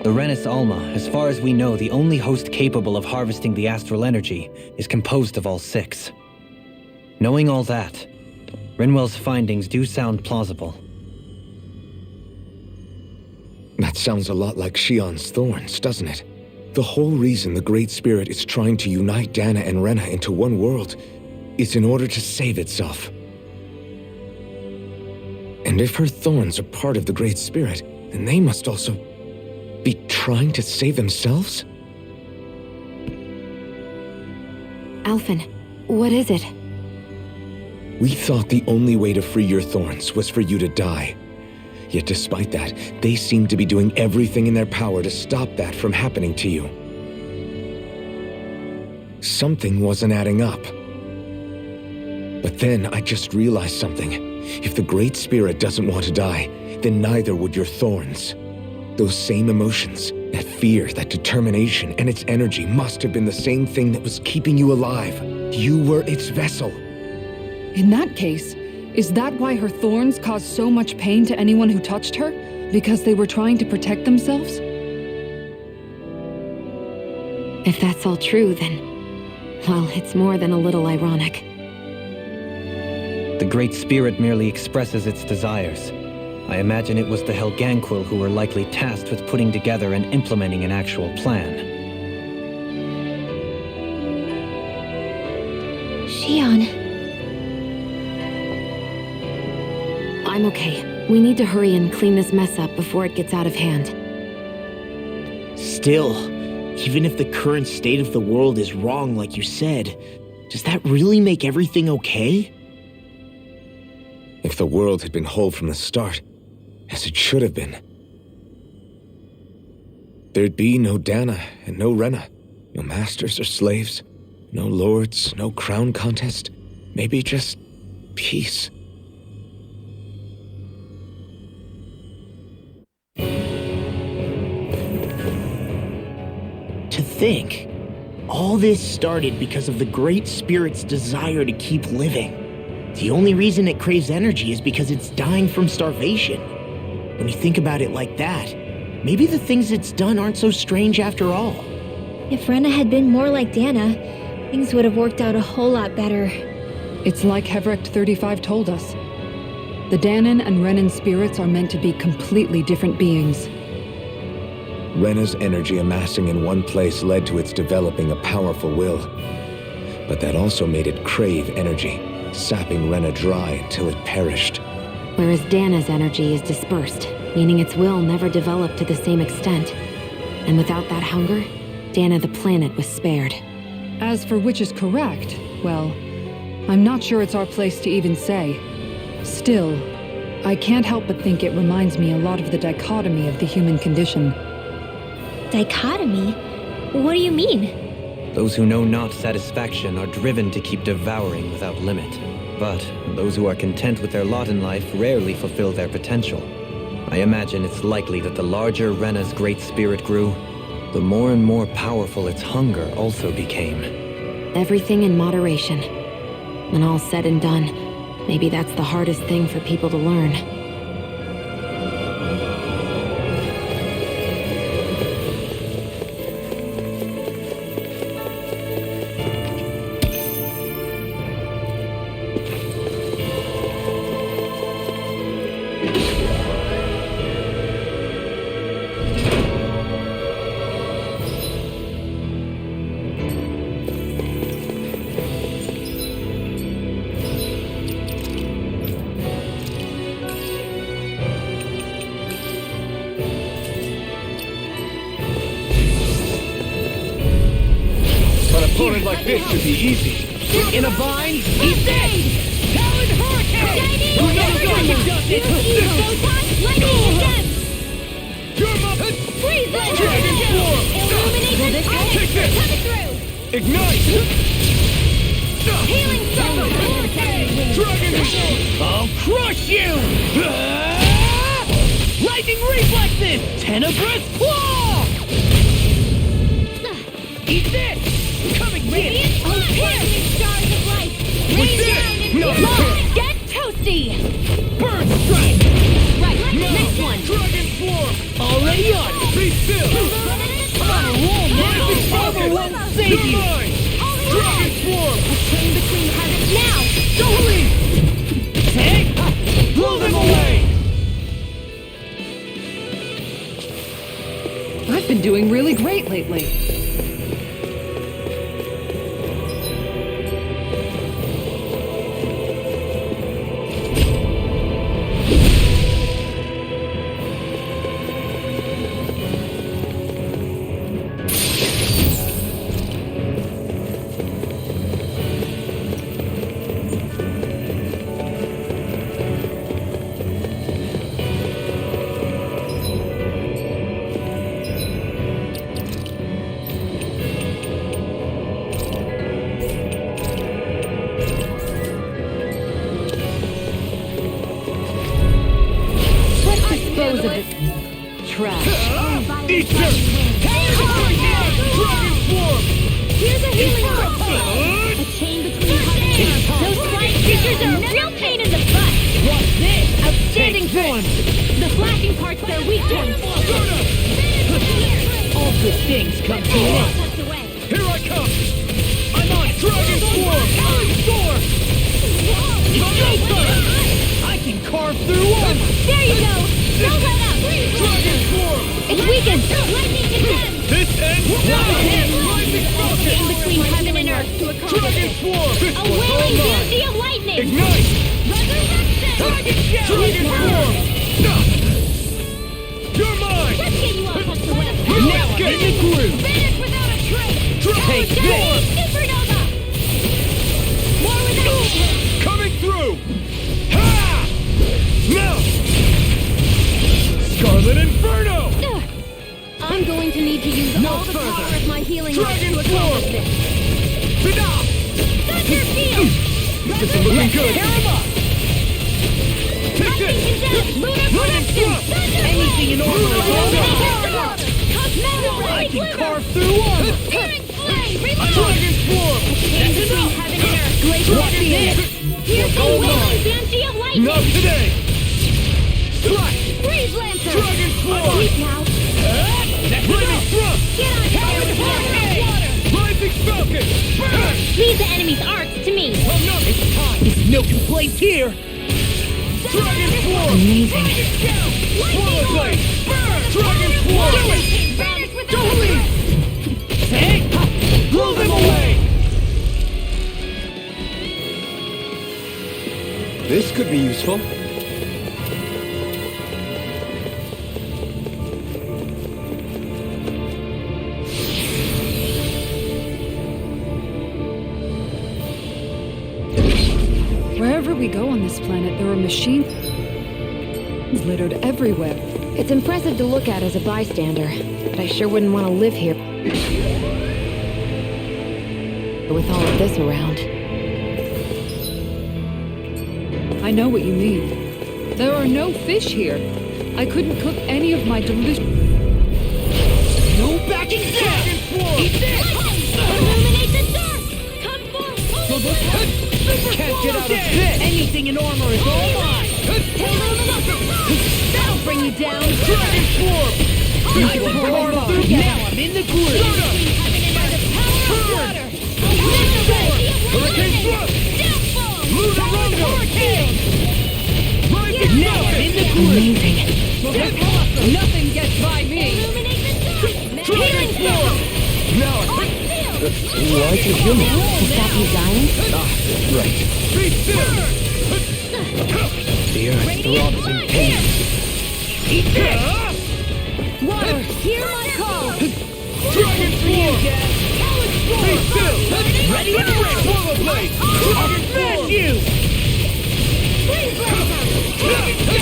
The Renis Alma, as far as we know, the only host capable of harvesting the astral energy, is composed of all six. Knowing all that, Rinwell's findings do sound plausible. That sounds a lot like Shion's thorns, doesn't it? The whole reason the Great Spirit is trying to unite Dana and Rena into one world is in order to save itself. And if her thorns are part of the Great Spirit, then they must also be trying to save themselves? Alphen, what is it? We thought the only way to free your thorns was for you to die. Yet despite that, they seem to be doing everything in their power to stop that from happening to you. Something wasn't adding up. But then I just realized something. If the Great Spirit doesn't want to die, then neither would your thorns. Those same emotions, that fear, that determination, and its energy must have been the same thing that was keeping you alive. You were its vessel. In that case, is that why her thorns caused so much pain to anyone who touched her? Because they were trying to protect themselves? If that's all true, then... well, it's more than a little ironic. The Great Spirit merely expresses its desires. I imagine it was the Helganquil who were likely tasked with putting together and implementing an actual plan. Shion. I'm okay. We need to hurry and clean this mess up before it gets out of hand. Still, even if the current state of the world is wrong like you said, does that really make everything okay? If the world had been whole from the start, as it should have been, there'd be no Dana and no Rena, no masters or slaves, no lords, no crown contest, maybe just peace. To think, all this started because of the Great Spirit's desire to keep living. The only reason it craves energy is because it's dying from starvation. When you think about it like that, maybe the things it's done aren't so strange after all. If Rena had been more like Dana, things would have worked out a whole lot better. It's like Hevrecht 35 told us. The Danan and Renan spirits are meant to be completely different beings. Rena's energy amassing in one place led to its developing a powerful will. But that also made it crave energy, sapping Rena dry until it perished. Whereas Dana's energy is dispersed, meaning its will never developed to the same extent. And without that hunger, Dana the planet was spared. As for which is correct, well, I'm not sure it's our place to even say. Still, I can't help but think it reminds me a lot of the dichotomy of the human condition. Dichotomy? What do you mean? Those who know not satisfaction are driven to keep devouring without limit. But those who are content with their lot in life rarely fulfill their potential. I imagine it's likely that the larger Rena's Great Spirit grew, the more and more powerful its hunger also became. Everything in moderation. When all's said and done, maybe that's the hardest thing for people to learn. opponent like this should be easy. In a bind, eat this! Talon Hurricane! We're gonna go! Freeze Laser! Dragon Form! Illuminate this Take this! coming through! Ignite! Healing Circle! Dragon Form! I'll crush you! Lightning Reflexes! Tenebrous Claw! Eat this! Coming Radiant in! Lightning Stars of Light! Rain this? down into No. the blood! Get toasty! Burn Strike! Right, next one! Dragon Form! Already on it! Be still! On a roll now! Armor won't save you! Dragon Form! Chain between heavens now! Jolie! Take! Blow them away! I've been doing really great lately. Dispose of this trash. Eater! Dragon Form! Here's a healing circle! A chain between heavens! Those flying creatures are a real pain in the butt! What's this? Outstanding form! The flashing parts their weak points! All good things come to an end. Tucked away! Here I come! I'm on Dragon Form! Storm! It's showtime! I can carve through armor! There you go! Don't let up! Dragon Form! It's weakened! Lightning condemned! This ends now! Rising Chain Falcon! between heaven and earth to accomplish Dragon it! Form! This A one's wailing all mine! banshee of lightning! Ignite! Resurrection! Dragon Form! You're mine! Let's get you all tucked away! Now I'm in the groove! Vanish without a trace! Take this! Supernova! More without you! Coming through! Ha! Now! Scarlet Inferno! I'm going to need to use No all the further. power of my healing arts Dragon to accomplish Form! this. Tada! Thunder Field! This is looking good! Tear him up! Take Lightning this! condemned! Lunar Lightning protection! thrust! Thunder Anything in order is all Illuminate mine! the water! Cosmetic I Ray can Glimmer! carve through armor! Searing Flame! Reload! Dragon Form! Chain between heaven and earth! Glacial What's Field! this? Piercing Hold wailing on. banshee of lightning! Not today! Slash! Freeze Lancer! Dragon Form! Deep now! Lightning thrust! Get on fire with water! Rising Falcon! Burn! Leave the enemy's arts to me! Oh no, it's time! No complaints here! Dragon Form! Amazing. Swallow Blade! Burn! Dragon Form! Vanish with Jolie! Take! Blow them away! This could be useful. Wherever we go on this planet, there are machines littered everywhere. It's impressive to look at as a bystander, but I sure wouldn't want to live here with all of this around. I know what you mean. There are no fish here. I couldn't cook any of my delicious... No backing down! Eat this! Illuminate the dark! Come forth! Can't get out of this! Anything in armor is all mine! That'll bring you down! Dragon Form! I will will burn through you! Now I'm in the groove! By the power of water! Hurricane Thrust! Lunar Rondo! Rising now I'm in the groove! Amazing. Nothing gets by me! Illuminate the dark! Dragon Form! Now I'm... Why to human? To stop you dying? Right. Be still! The earth throbs in pain. Eat this! Water, hear my call! Dragon Swarm! Be still! Ready and ready! Swallow Blade! I'll smash you!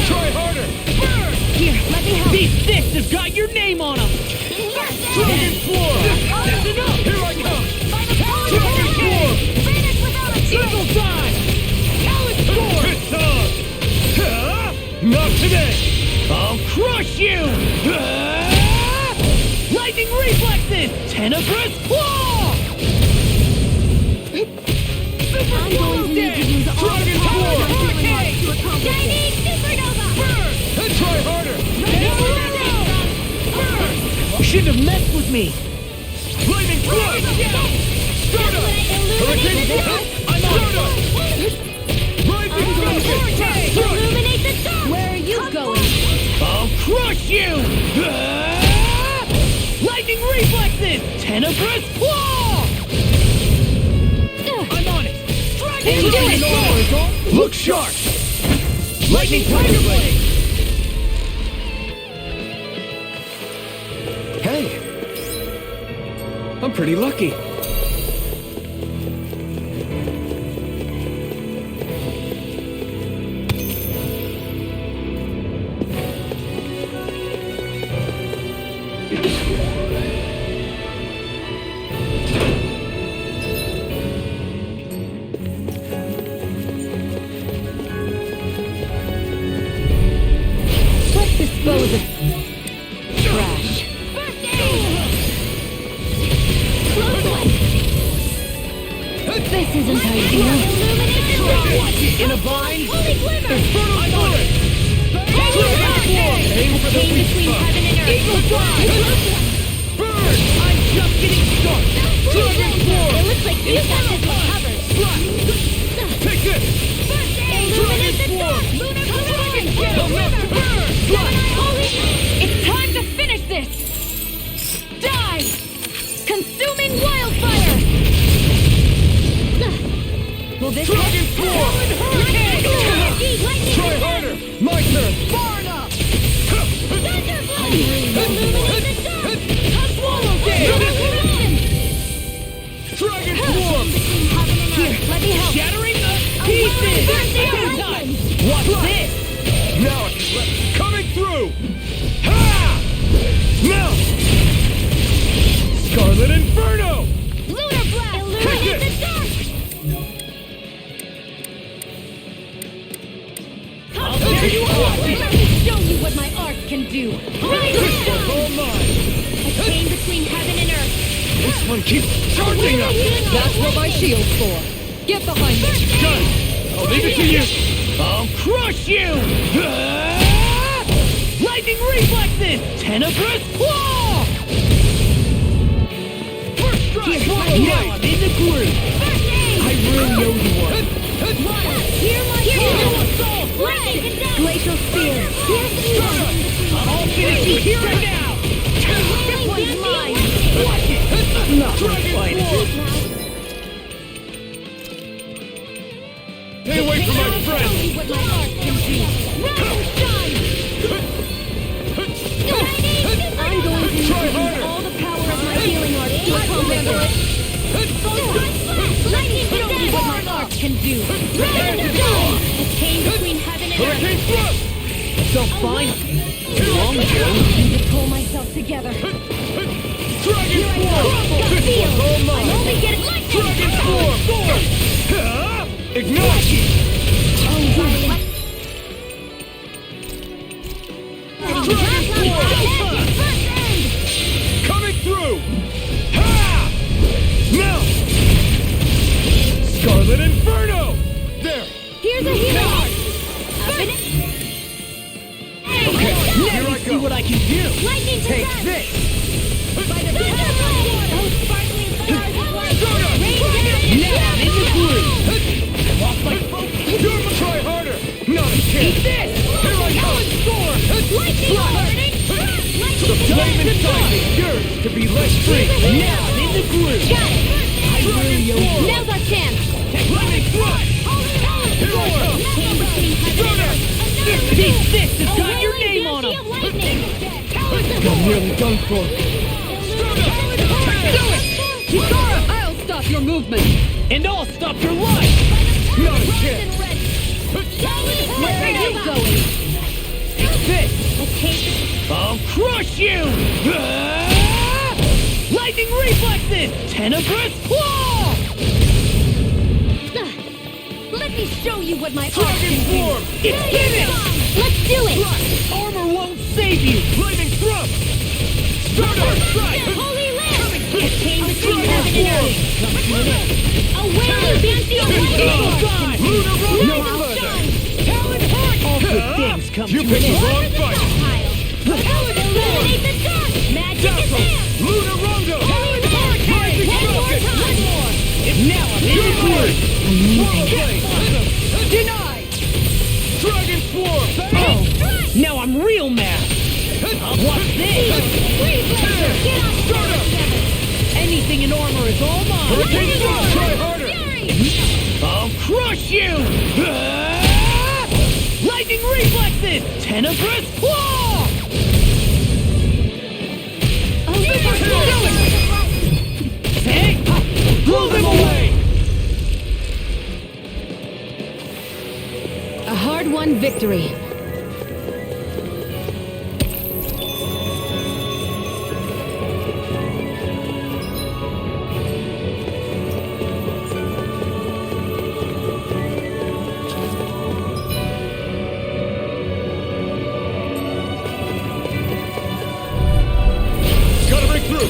Try harder! Burn! Here, let me help. These fists have got your name on them! Dragon Swarm! That's enough! Here I come! Dragon Swarm! Finish without a trace. Eagle Dive! Calamity! It's on! Not today! I'll crush you! Lightning Reflexes! Tenebrous Claw! Super Swallow Dance! Dragon Swarm! Hurricane! Chinese Supernova. Burn! And try harder! Burn! You shouldn't have messed with me! Lightning Flash! Stardust! Hurricane Flash! Stardust! Rising Hurricane! Illuminate the dark. Where are you going? I'll crush you! Lightning Reflexes! Tenebrous Claw! I'm on it! Here, do it. Look sharp! Lightning Tiger Blade! Hey! I'm pretty lucky. Let's dispose of trash. This isn't how you do it. In a bind? Holy glimmer! I'm on it! Aim for the Came weak between spot! heaven and earth. Eagle Dive! Burn! I'm just getting started! Dragon Swarm! It looks like you got this one covered. Take this! Illuminate the dark! Lunar Dragon! Burn! It's time to finish this! Die! Consuming wildfire! Will this Dragon Swarm! Hurricane! Try harder! My turn! Far enough! Swallow Dance! Dragon Swarm! Here, let me help. Shattering the pieces! What's this? Now coming through! Ha! Now! Scarlet Inferno! Lunar Blast! Illuminate the dark! I'll tear you apart! Let me show you what my art can do. Right All now! mine! I came between heaven and earth. This one keeps charging up! That's what my shield's for. Get behind me. Done! I'll leave it to you! I'll crush you! Lightning Reflexes! Tenebrous Claw! First strike! Now I'm in the groove! I really owe you one! Hear my call! Lightning condemned! Glacial Spear! I'll finish you here and now! This one's mine! Watch it! Not Dragon Swarm! Stay away from my friend! Show me what my art can do! Rise and shine! I'm going to use Try harder! all the power of my healing art to accomplish this! Lightning show me what my art can do! Rise and shine! I came between heaven and earth! Hurricane Thrust! So fine. Long ago. I need to pull myself together. Dragon Swarm! Gut This feel! one's all I'm mine! only getting lightning! Dragon Swarm! Ignite! Coming through! Ha! Now! Scarlet Inferno! There! Here's a hero! Okay, here I go! See what I can do! Lightning to Take death! this! By the power of those sparkling stars of light! Stardust! Rain down Now I'm in the groove! Lost my focus! Try harder! Not a chance! Eat this! Here I go! Storm! Lightning burning! The flame inside me yearns to be let free! Now I'm in the groove! Got it! I really owe you! Now's our chance! Lightning Thrust! Here I come! Came between heaven and earth! These fists have got your name on them! Lightning! I'm nearly done for. movement, and I'll stop your life! No chance! Where are you going? Take this! I'll crush you! Lightning reflexes! Tenebrous claw! Let me show you what my Dragon arm can do. form! It's finished! Let's do it! Armor won't save you! Lightning thrust! Stardust strike! Holy Land! It came between heaven and earth. Away, fancy lightning! Lunar roll! No further! Talon heart! All good things come You to picked an the end. wrong fight! Eliminate the dark! Magic is Dazzle! there! Lunar Rongo! Holy Land! Rising One more Focus! time! Now I'm in the blade! Denied! Dragon Swarm! Oh! Now I'm real mad! What's this? Anything in armor is all mine! Lightning Try Storm! harder! Fury! I'll crush you! Lightning reflexes! Tenebrous claw! Hey! Blow them away! A hard-won victory. Gotta break through!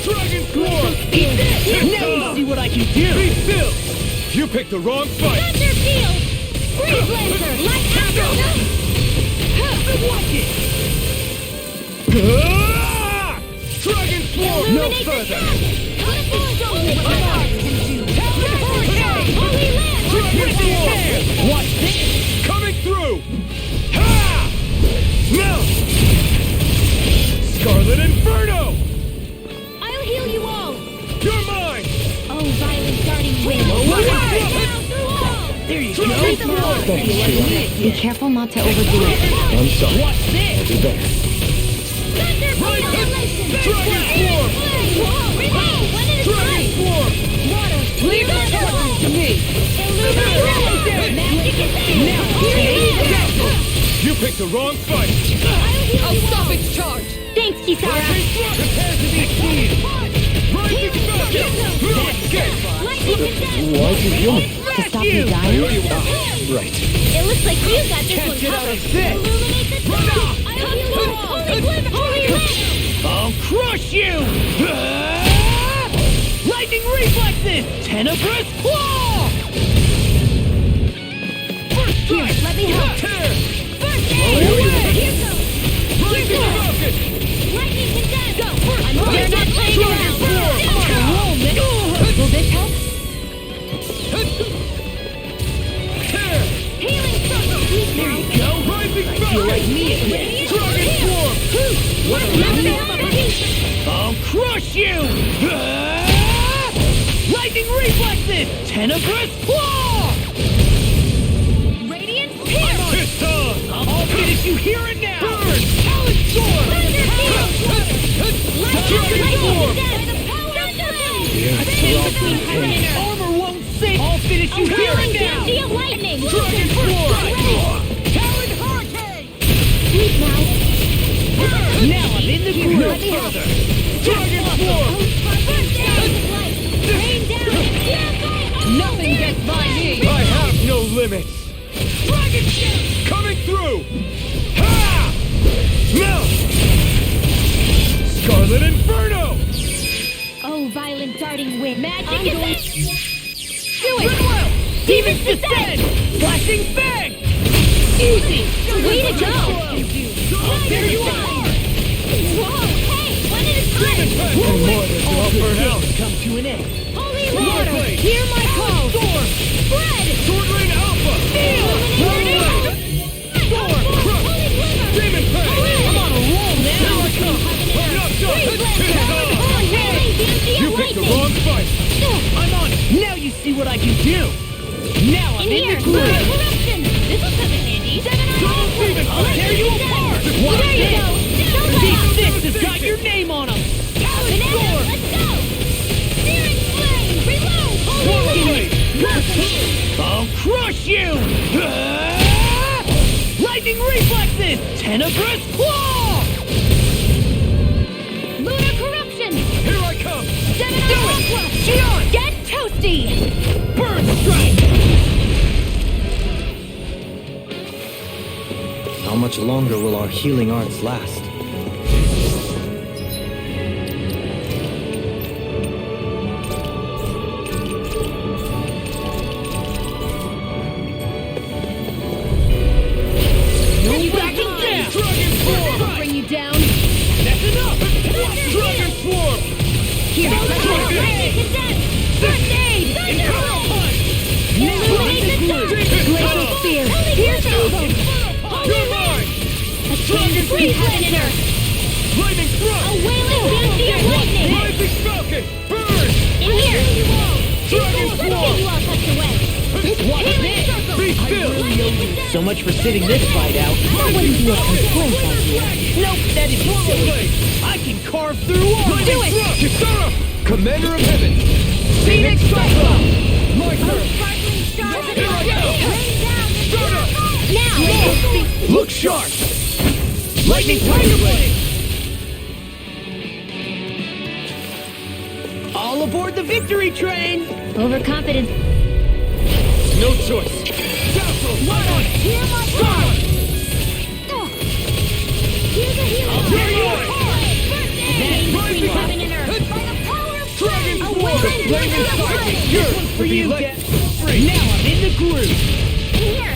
Dragon Swarm! Eat this! Now you see what I can do! Be still! You picked the wrong fight! Thunder Field! Freeze Lancer! Light Afro! Watch it! Dragon Swarm! No Illuminate the further! dark! Let me show you what my arm can do! Dragon Hurricane! Holy Land! Dragon Swarm! Watch this! Coming through! Ha! No! Scarlet Inferno! I'll heal you all! You're mine! Oh, violent darting wind! Lower Down it! through all! There you Treat go! the blow! Be careful not to overdo it. I'm sorry. Watch this! I'll do better. Thunder Field! Dragon Swarm! Reload! When it is Dragon time! Swarm! Water! Leave it to me! Illuminate! Magic is there! Now, Holy Land! You picked the wrong fight! I'll stop it! Thanks, Kisara. Prepare to be seen! Rising Focus! Lightning condensed! Why'd you heal me? To stop you dying? Right. It looks like you got this Can't one get out covered. of this! Illuminate the dark! I'll heal you all! Holy Land! I'll crush you! Lightning reflexes! Tenebrous claw! First strike! Let me help. Tear! First Here aid! Here goes! Rising Focus! Lightning condensed! Go! First They're strike! not playing Dragon around! Swarm! Down. Roll, man! Will this help? Tear! Healing circle! There you go! Rising Focus! Feel like me again. Dragon Swarm! What a I'll crush you! Lightning reflexes! Tenebrous claw! Radiant Pierce! Pissed on! I'll finish you here and now! Burn! Talon Sword! Thunder Field! Dragon Swarm! Armor won't save! I'll finish you here and now! of lightning! Dragon Sword! Talon Hurricane! Sleep now! Now I'm in the groove further! Dragon Swarm! Rain down! Nothing gets by me! I have no limits! Dragon Ship! Coming through! Ha! No! Scarlet Inferno! Oh, violent darting wind! Magic is it! Do it! Goodwill! Demons Descend! Flashing Fang! Easy! Way to go! There you are! Whoa! Hey! When it is time! One more than all burn out! Come to an end. Holy Water Water! Blade! Hear my call! Storm! Spread! Sword Rain Alpha! Feel! Storm! Crush! Demon Fang! I'm on a roll now! Here I come! I'm not done! You picked the wrong fight! I'm on it! Now you see what I can do! Now I'm in Here! the groove! Eruption! This'll come in handy! Double Demon! I'll tear you apart! There you go! These fists have got your name on them! Bananas, let's go! Searing flame! Reload! Tenebrous Claw! Lunar corruption! Here I come! Gemini Aqua! Gion! Get toasty! Burn Strike! How much longer will our healing arts last? Bring you down. That's enough! Dragon Swarm! Here, lightning condense. First aid. Infernal Punch! Illuminate the dark. Glacial spear. Pierce evil. You're mine! A chain of breeze in her. Lightning Thrust! A wailing banshee of lightning. Rising Falcon! Burn! In here. Dragon Let's Swarm! get you all tucked away. What's this? Be still! So much for sitting this fight out. That wouldn't be a complaint, I hear. Nope, that is silly. Blade! I can carve through walls. Do it! Kisara! Commander of Heaven! Phoenix Cyclone! My turn! Sparkling stars of Here I go! rain down. Start up! Now! Look sharp! Lightning Tiger Blade! All aboard the victory train! Overconfidence. No choice! Castle! Hear my call! Here's a hero! Here you are! First aid! Between heaven and earth! By the power of Dragon a Swarm! wailing Lightning banshee of Strike! lightning! Yours For will be you, let Dad. free! Now I'm in the groove! In here!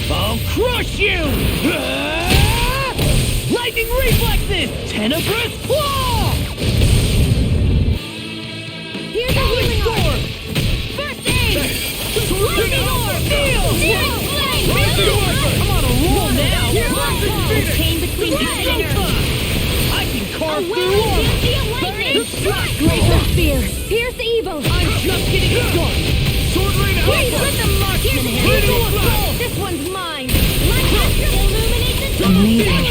I'll crush you! Lightning reflexes! Tenebrous Claw! Here's a healing orb! First aid! Lightning orb! Searing flame! I'm on a roll now! A chain between heaven and earth! I can A carve through wailing walls! banshee of lightning! Strike! Glacial spear! Pierce evil! I'm just getting started! Sword Rain Please Alpha! let the marksman Lightning handle it! Strike! This one's mine! Illuminate the dark! Amazing.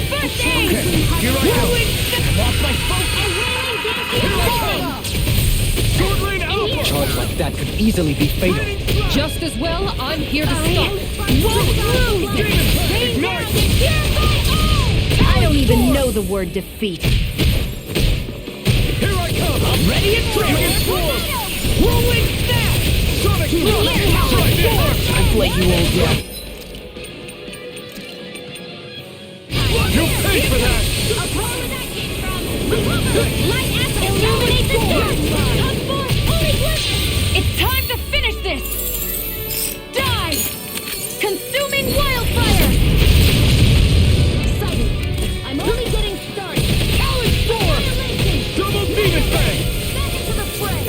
First aid! Here I go! Lost my focus! A wailing banshee of lightning! Sword Rain Alpha! Charge like that could easily be fatal. Just as well, I'm here to stop. Won't lose! Rain down and purify all! I don't even know the word defeat. Here I come! I'm ready and Dragon ready! Swarm! Whirlwind snap! Sonic Thrust! I've let you all down. You'll pay for that! Upon where that came from! Light apple! Illuminate the dark! Come forth! Holy glitter! It's time to finish this! Die! Consuming wildfire! Excited! I'm only getting started! Talon Storm! Annihilation! Double Demon Fang! Back into the fray!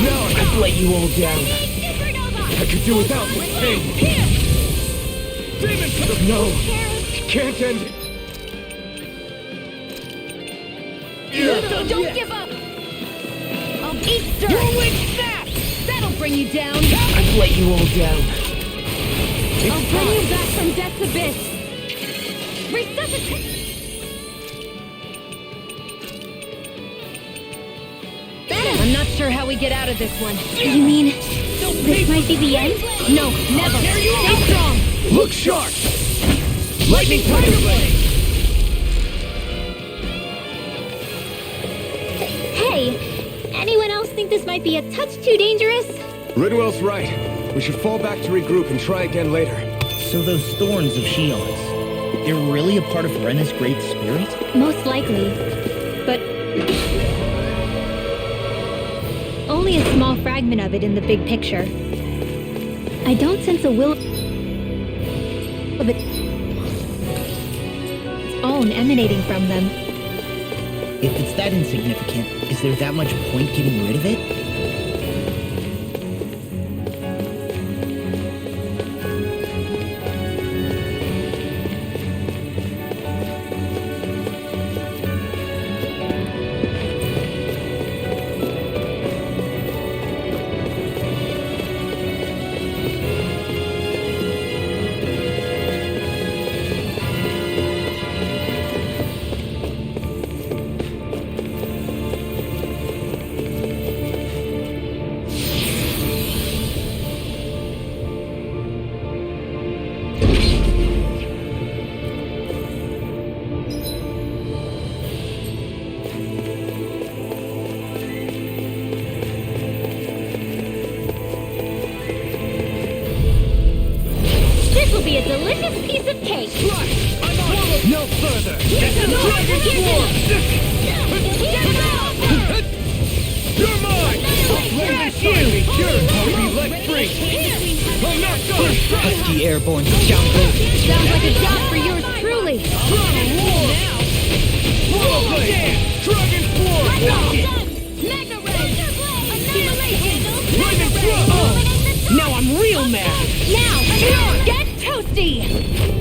No, I've let you all down. Supernova! I could do without this pain! Here! Demon Fang! No! Can't end it! Don't give up! I'll eat dirt! Whirlwind snap! That'll bring you down! I've let you all down. I'll bring you back from death's abyss! Resuscitate! I'm not sure how we get out of this one. You mean this might be the end? No, never. Stay strong. Look sharp! Lightning Tiger Blade! Hey, anyone else think this might be a touch too dangerous? Ridwell's right. We should fall back to regroup and try again later. So those thorns of Shion's, they're really a part of Rena's Great Spirit? Most likely. But only a small fragment of it in the big picture. I don't sense a will of its own emanating from them. If it's that insignificant, is there that much point getting rid of it? cake! I'm on it! No further! That's the Dragon Swarm! You're mine! Raven Shield! You'll be let free! I'm not done! Pesky airborne scoundrel. Sounds like a job for yours truly. Dragon Swarm! Swallow Blade! Dragon Swarm! Mega Ray! Annihilation! Raven Thrust! Now I'm real mad! Now, get toasty!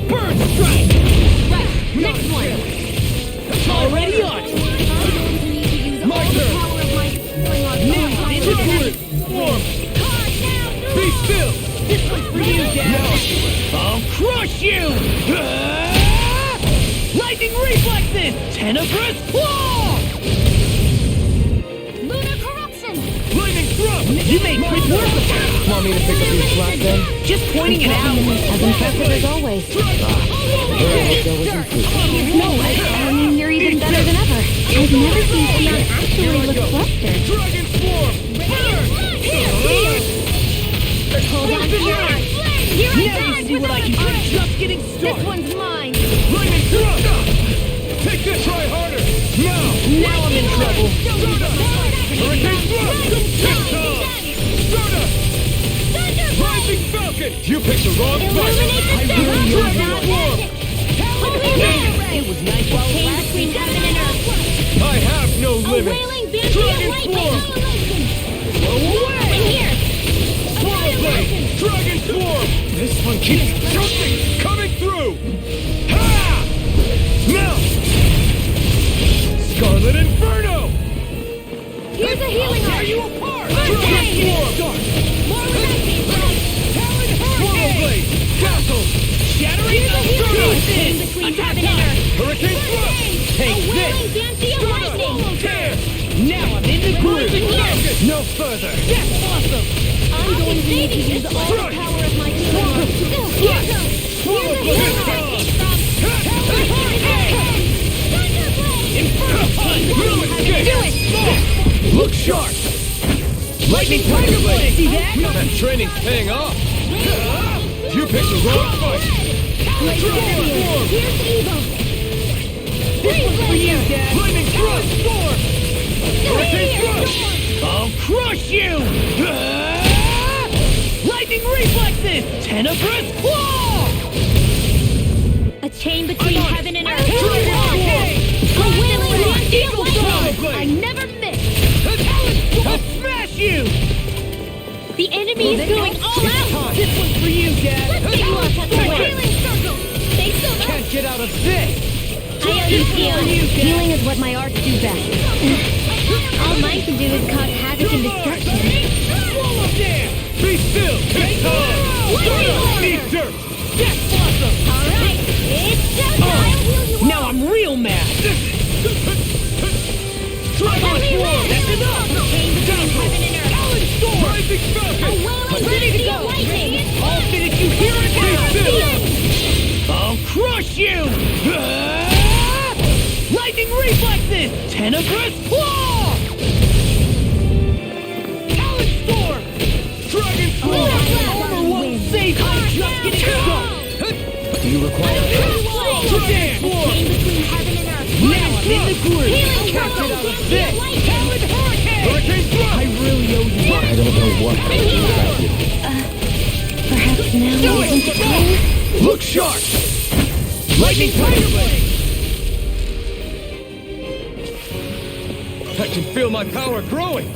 Burn Strike! Right, next one! Already on! My turn! Now I'm in the group! Swarm! Be still! This one's for you, Dad! I'll crush you! Lightning reflexes! Tenebrous claw! Lunar corruption! Lightning Thrust! You made quick work of it! Want me to pick up your slack then? Just pointing it out! As impressive as always. No, I mean, you're even better than ever. I've never seen Theon actually look flustered. Dragon Swarm! Burn! Hold on to yours! Here I Now you come! see what I can do! I'm just getting This started! one's mine! Lightning Thrust! Take this! Try harder! Now! Now I'm in trouble! Hurricane Thrust! Take time! Stardust! Rising Falcon! You picked the wrong fight! It was nice while it lasted. Between heaven and earth! I have no A limits! wailing banshee of Dragon lightning! Swarm! Annihilation! In here! Swallow Blade! Dragon Swarm! This one keeps jumping! Coming through! Ha! Now! Scarlet Inferno! Here's a healing Tear arc! you apart! First Dragon aid! Swarm! More lightning strike! Talon Swallow Blade! Castle! Shattering Here's a healing arc! pieces! Between heaven and earth! Hurricane Thrust! Take A wailing this! banshee of lightning! Tear! Now I'm in the groove! No further! That's awesome! I'm going to need to use all the power of my healing. Here goes! Here's a healing arc! Do it! Look sharp! Lightning Tiger Blade! See that? That training's paying off! You picked the wrong fight! Here's evil! This one's for you, Dad! Lightning Thrust! Storm! Hurricane Thrust! I'll crush you! Lightning reflexes! Tenebrous claw! A chain between heaven and earth. A wailing banshee of lightning! I never miss! I'll smash you! The enemy is going all out. This one's for you, Dad! Let's take a look at the healing circle! Thanks so much! Can't get out of this! I owe you, Theon. Healing is what my arts do best. All mine can do is cause havoc and destruction. Swallow there! Be still! Take time! Eat dirt! That's awesome! Alright, it's showtime! Now I'm real mad! Dragon Swarm! That's enough! Chain between heaven and earth! Talon Storm! Rising A Falcon! wailing banshee of lightning! I'll finish you here and Be now! I'll crush you! Lightning reflexes! Tenebrous claw! Talon Storm! Dragon Swarm! Armor won't save me! I'm just getting started! Do you require Dragon Swarm! Chain between heaven and earth! Now I'm in the groove! Healing Can't circle! get out of Banshee this! of lightning! Hurricane Thrust! I really owe you one. I don't know what to do without you. Perhaps now isn't the time. Look sharp! Lightning Tiger Blade! I can feel my power growing!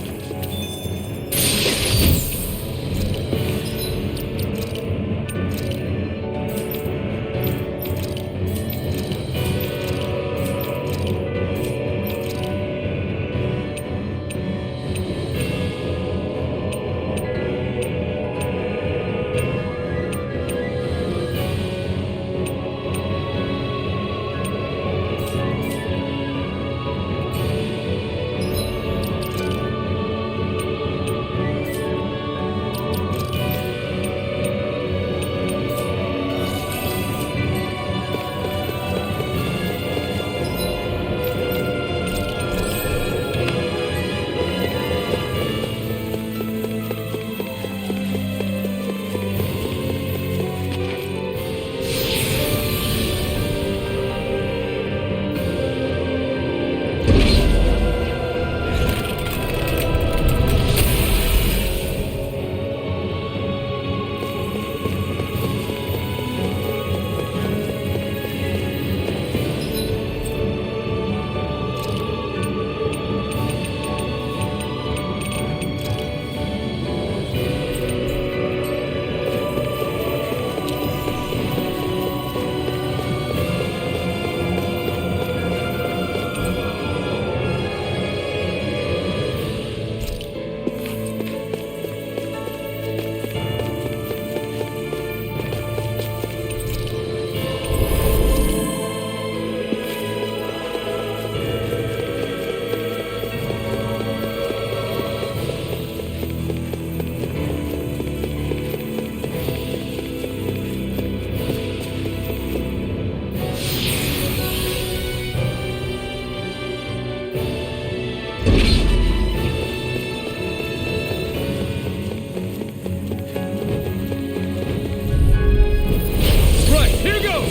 Right, here goes!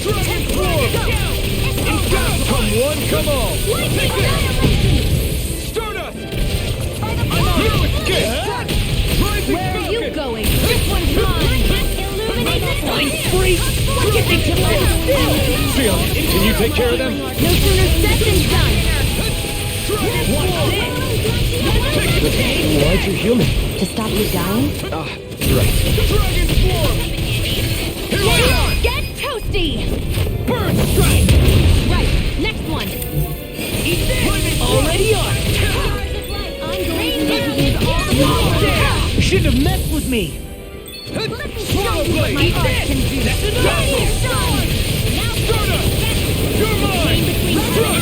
Transform! Come one, come all! Take it! Stardust! I'm here with Skid! Rising Where are you Falcon! going? This one's mine! Illuminate this one! Free! What do you think you're still? Seal, can you take care of them? No sooner said than done! Why'd you heal me? To stop you dying? Ah, right. Dragon Swarm! Here we are! Get toasty! Burn Strike! Right, next one! Eat this! Already on! I'm going to use all the power! You shouldn't have messed with me. Swallow Blade! Eat this! That's enough! Now Stardust! You're mine!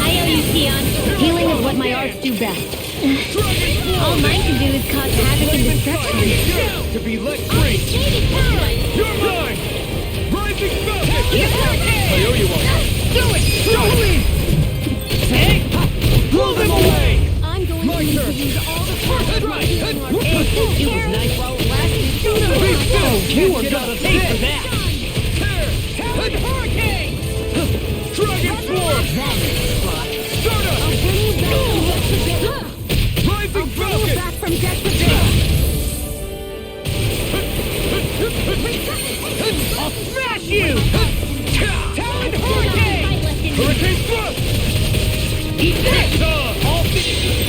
I owe you, Sion. Healing is what my arts do best. All mine can do is cause havoc and destruction. To be let free! You're mine! Rising Falcon! I owe you one! Do it! Hey! Blow them away! I'm going to use all the power. Right! It was nice while it lasted. Be still! You are gonna pay for that. Talon Hurricane! Dragon Swarm! Stardust! Rising Falcon! Back from death to death. I'll smash you! Talon Hurricane! Hurricane Thrust! Eat this!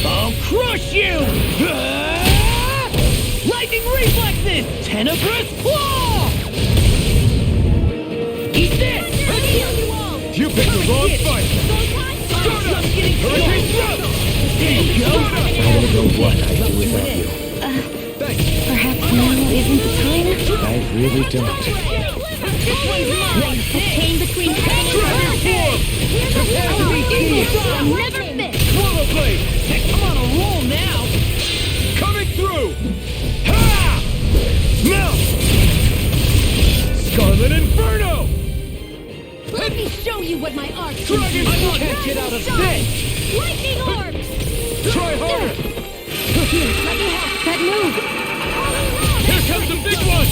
I'll crush you! Lightning Reflexes! Tenebrous Claw! Eat this! You picked the wrong fight! Stardust! Hurricane Thrust! There you go! I don't know what I'd do without you. Perhaps now isn't the time? I really don't. Chain between heaven and earth. Never miss. Swallow Blade! I'm on a roll now. Coming through! Ha! Now! Scarlet Inferno! Let me show you what my art can Dragon do. Swarm! Can't get out of Sun. this. Lightning orbs. Try harder! That move. Here comes the big one!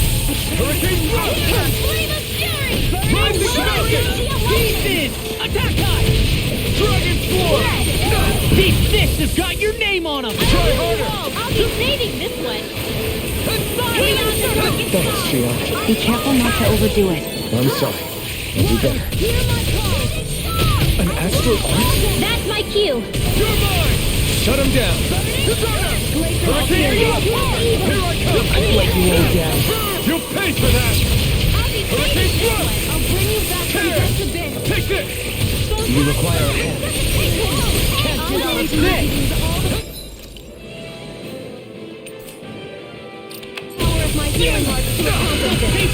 Hurricane Thrust! Flame of fury. Rising Falcon! Pieces! Attack time! Dragon Swarm! These fists have got your name on them. Try harder! I'll be saving this one. Thanks, Shion. Be careful not to overdo it. I'm sorry. I'll do better. Hear my call. An astral eclipse? That's my cue. You're mine! Shut him down! Hurricane Thrust! Here I come! I'll let you all down. You'll pay for that! Hurricane Thrust! I'll bring you back from Here! death to bed. Take this! You require a hand. Can't get out of this. Power of my healing heart to accomplish this.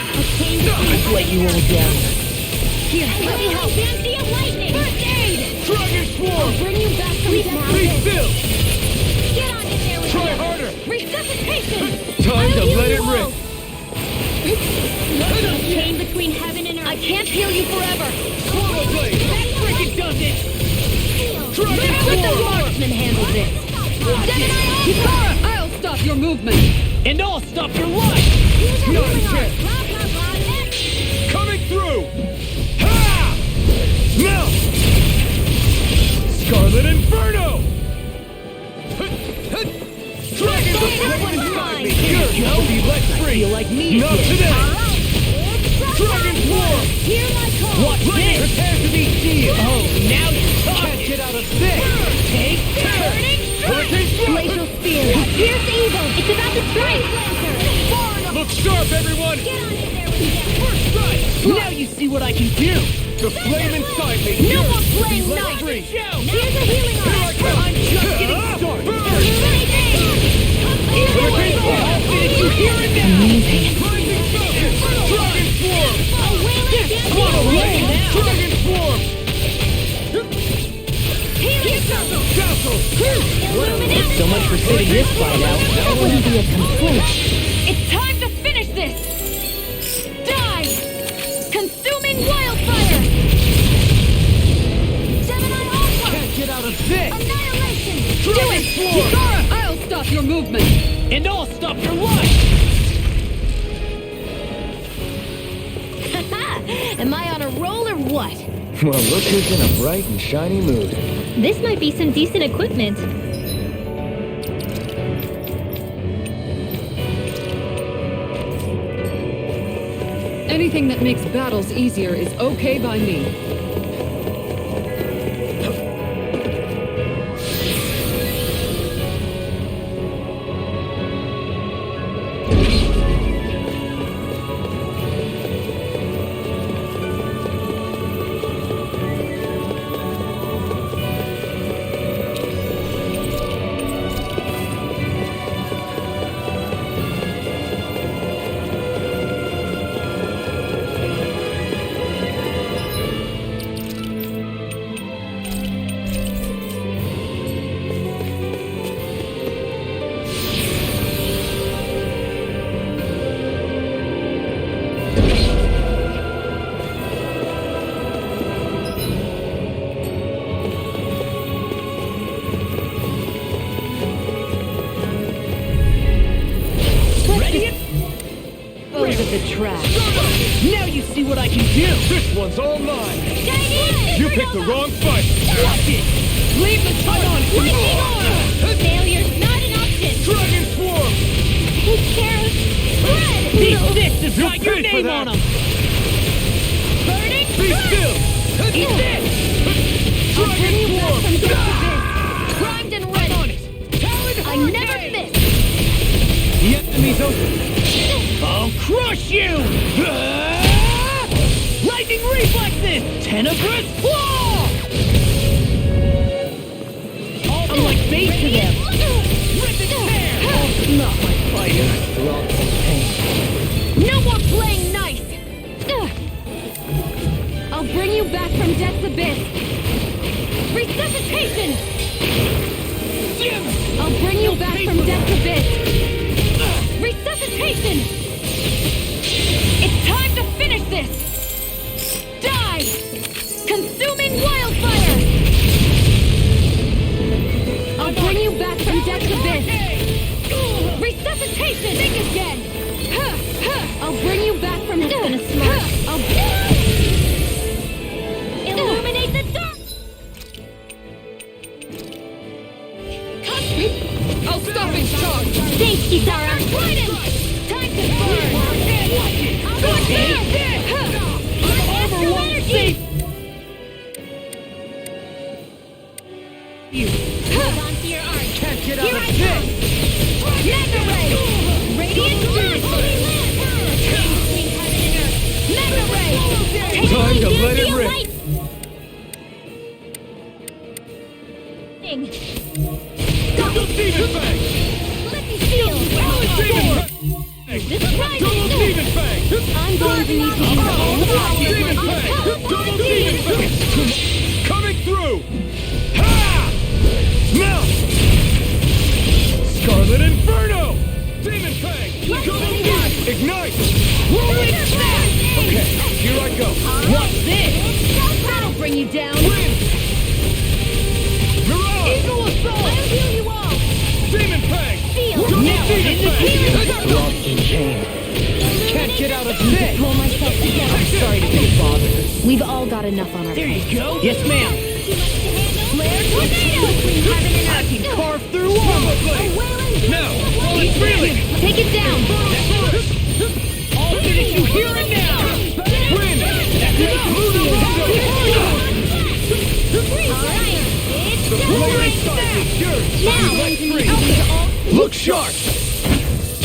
A chain I'll let you all down. Here, let me help. Fancy of lightning. First aid. Dragon Swarm! Bring you back from death to Be bed. still! Get on in there with Try me. harder! Resuscitation. Time to let it rip! Chain between heaven and earth. I can't heal you forever. Swallow Blade! That freaking does it. Dragon Let the Swarm! marksman handle this. Kitara, I'll stop your movement. And I'll stop your life. Not a chance! Coming through! Ha! Now! Scarlet Inferno! Dragon Swarm inside me! You're to be let free! Feel like me Not again. today! Dragon Swarm! Hear my call. Watch this. Prepare to be sealed! Oh, now you're Can't talking. get out of this! Take Hurricane Thrust! Glacial spear. Fierce evil. It's about to strike. Look sharp, everyone! Get on in there with me. First strike! Now you see what I can do. The flame inside me! No more playing Let nice. free! Here's a healing Here I art. come! I'm just getting Ah! started. Burn! Hurricane Swarm! I'll finish you here and now. Amazing. Rising Falcon! Dragon Swarm! Swallow Blade now. Dragon Swarm! So much for sitting this fight out. That wouldn't be a complaint. It's time to finish this. Die! Consuming wildfire. Gemini Alpha. Can't get out of of this! Annihilation! Dragon Swarm! I'll stop your movement! And I'll stop your life! Am I on a roll or what? Well, look who's in a bright and shiny mood. This might be some decent equipment. Anything that makes battles easier is okay by me. The trash. Now you see what I can do! This one's all mine! You picked the wrong fight! Watch it! Leave the fight on to me! Failure's not an option! Dragon Swarm! Who cares? Red! These fists have got your paid for name that. on them! Burning! Be still! Eat this! I'll bring you back from death to Ah! this! Primed and ready! On it! I never miss! The enemy's open! I'll crush you! Ah! Lightning reflexes! Tenebrous claw! I'm like bait to them! Rip and tear! Not my fighter! Through all this pain. No more playing nice! I'll bring you back from death's abyss! Resuscitation! I'll bring you back from death's abyss! Resuscitation! It's time to finish this! Die! Consuming wildfire! I'll bring you back from death's abyss! Resuscitation! Think again! I'll bring you back from death's abyss! Illuminate the dark! I'll stop his charge! Thanks, Kisara! Time to burn! I'll go down! Armor won't save you! Hold on to your arch! Can't get out Here of I this! come! Mega Ray! Radiant Blast! Chain between heaven and earth! Mega Ray! Time to let it rip. Double Demon Fang! Let me feel! Demon Fang! This is right! Demon Fang! I'm going to need to use all the power of Demon my Fang! arm! Demon Fang! Coming through! Ha! Now! Scarlet Inferno! Demon Fang! Ignite! Whirlwind Smash! Okay, here I go. What's this? That'll bring you down! Mirage! Eagle Assault! I'll heal you all! Demon Fang! Feel! Now I'm in the Lost in pain. Can't get out of this! Pull myself together! Sorry to be a bother. We've all got enough on our There you plate. go! Yes, ma'am! Too much to handle? Flare Tornado! Between heaven and I earth! can carve through armor blade! Now! Keep reeling! Take it down! I'll finish you here and now! Win! Alright! It's The blazing time! side is yours! Now! Look sharp!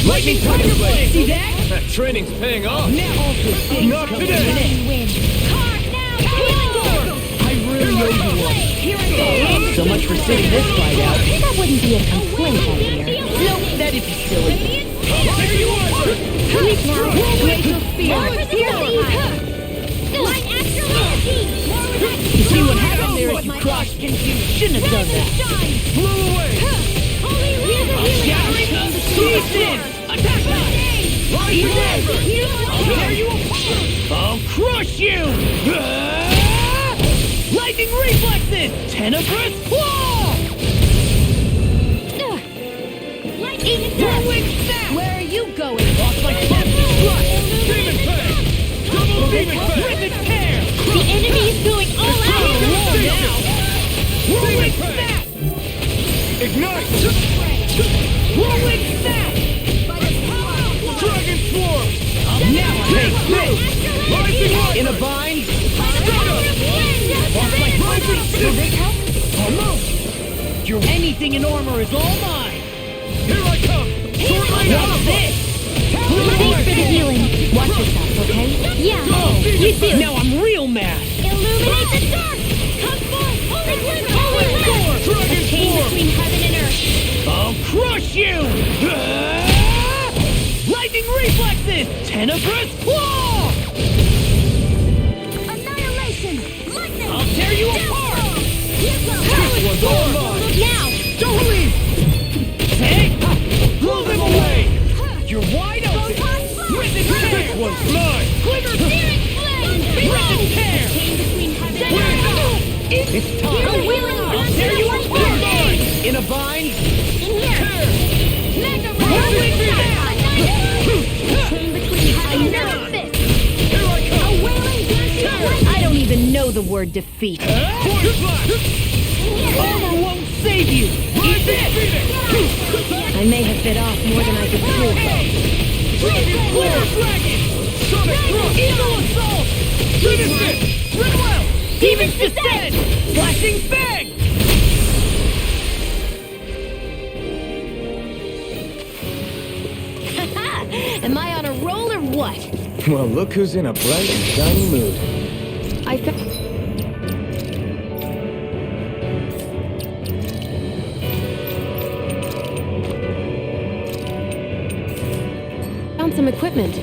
Lightning Tiger Blade! See that? That training's paying off! Now all good things Not come to today. an end. Win! Card now! Healing Sword! I really owe you one. Here I go! So much for sitting this fight out. That wouldn't be a complaint, my dear. Nope, that'd be silly. Here you are! Quick now! Glacial Spear! Line Astrology! You see what happened there as you crossed? You shouldn't have done that. Blow away! Shattering Season! Attack! Tear you apart! I'll crush you! Ah! Lightning reflexes! Tenebrous claw! Whirling snap! Where are you going? Lost my focus thrust! Demon Fang! Double Demon Fang! Rivet tear! The enemy is going all out! Now! Whirling snap! Ignite! Whirling snap! Dragon Swarm! Now take this! Rising light! In a bind! Lost my focus! Does this help? Almost! Anything in armor is all mine! Here I come! Sword light out! This! Thanks for the healing. Watch yourself, okay? Yeah, you too. Now I'm real mad! Illuminate the dark! Come forth! Holy wind! Holy wind! Dragon A chain Swarm! between heaven and earth. I'll crush you! Lightning reflexes! Tenebrous claw! Annihilation! Lightning! I'll tear you apart! This one's all mine! Now! Don't leave! Take! Blow them away! You're wide open! Rivet tear! This one's mine! Quiver searing flame! Rivet tear! Chain between heaven and Where's earth. it? It's time! The wheeling I'll blast tear of you lightning! apart! In a bind? In here! Tear! Mega Whirling ray! snap! Chain between heaven and earth. Here I A come! wailing dancing lightning! I don't even know the word defeat. Quarter blast! Armor won't save you! Eat this! I may have bit off more than I could chew. Dragon Glitter Dragon! Sonic Thrust! Eagle Assault! Finish it! Ridwell! Demon's Descent! Flashing Fang! Am I on a roll or what? Well, look who's in a bright and shiny mood. I found Found some equipment.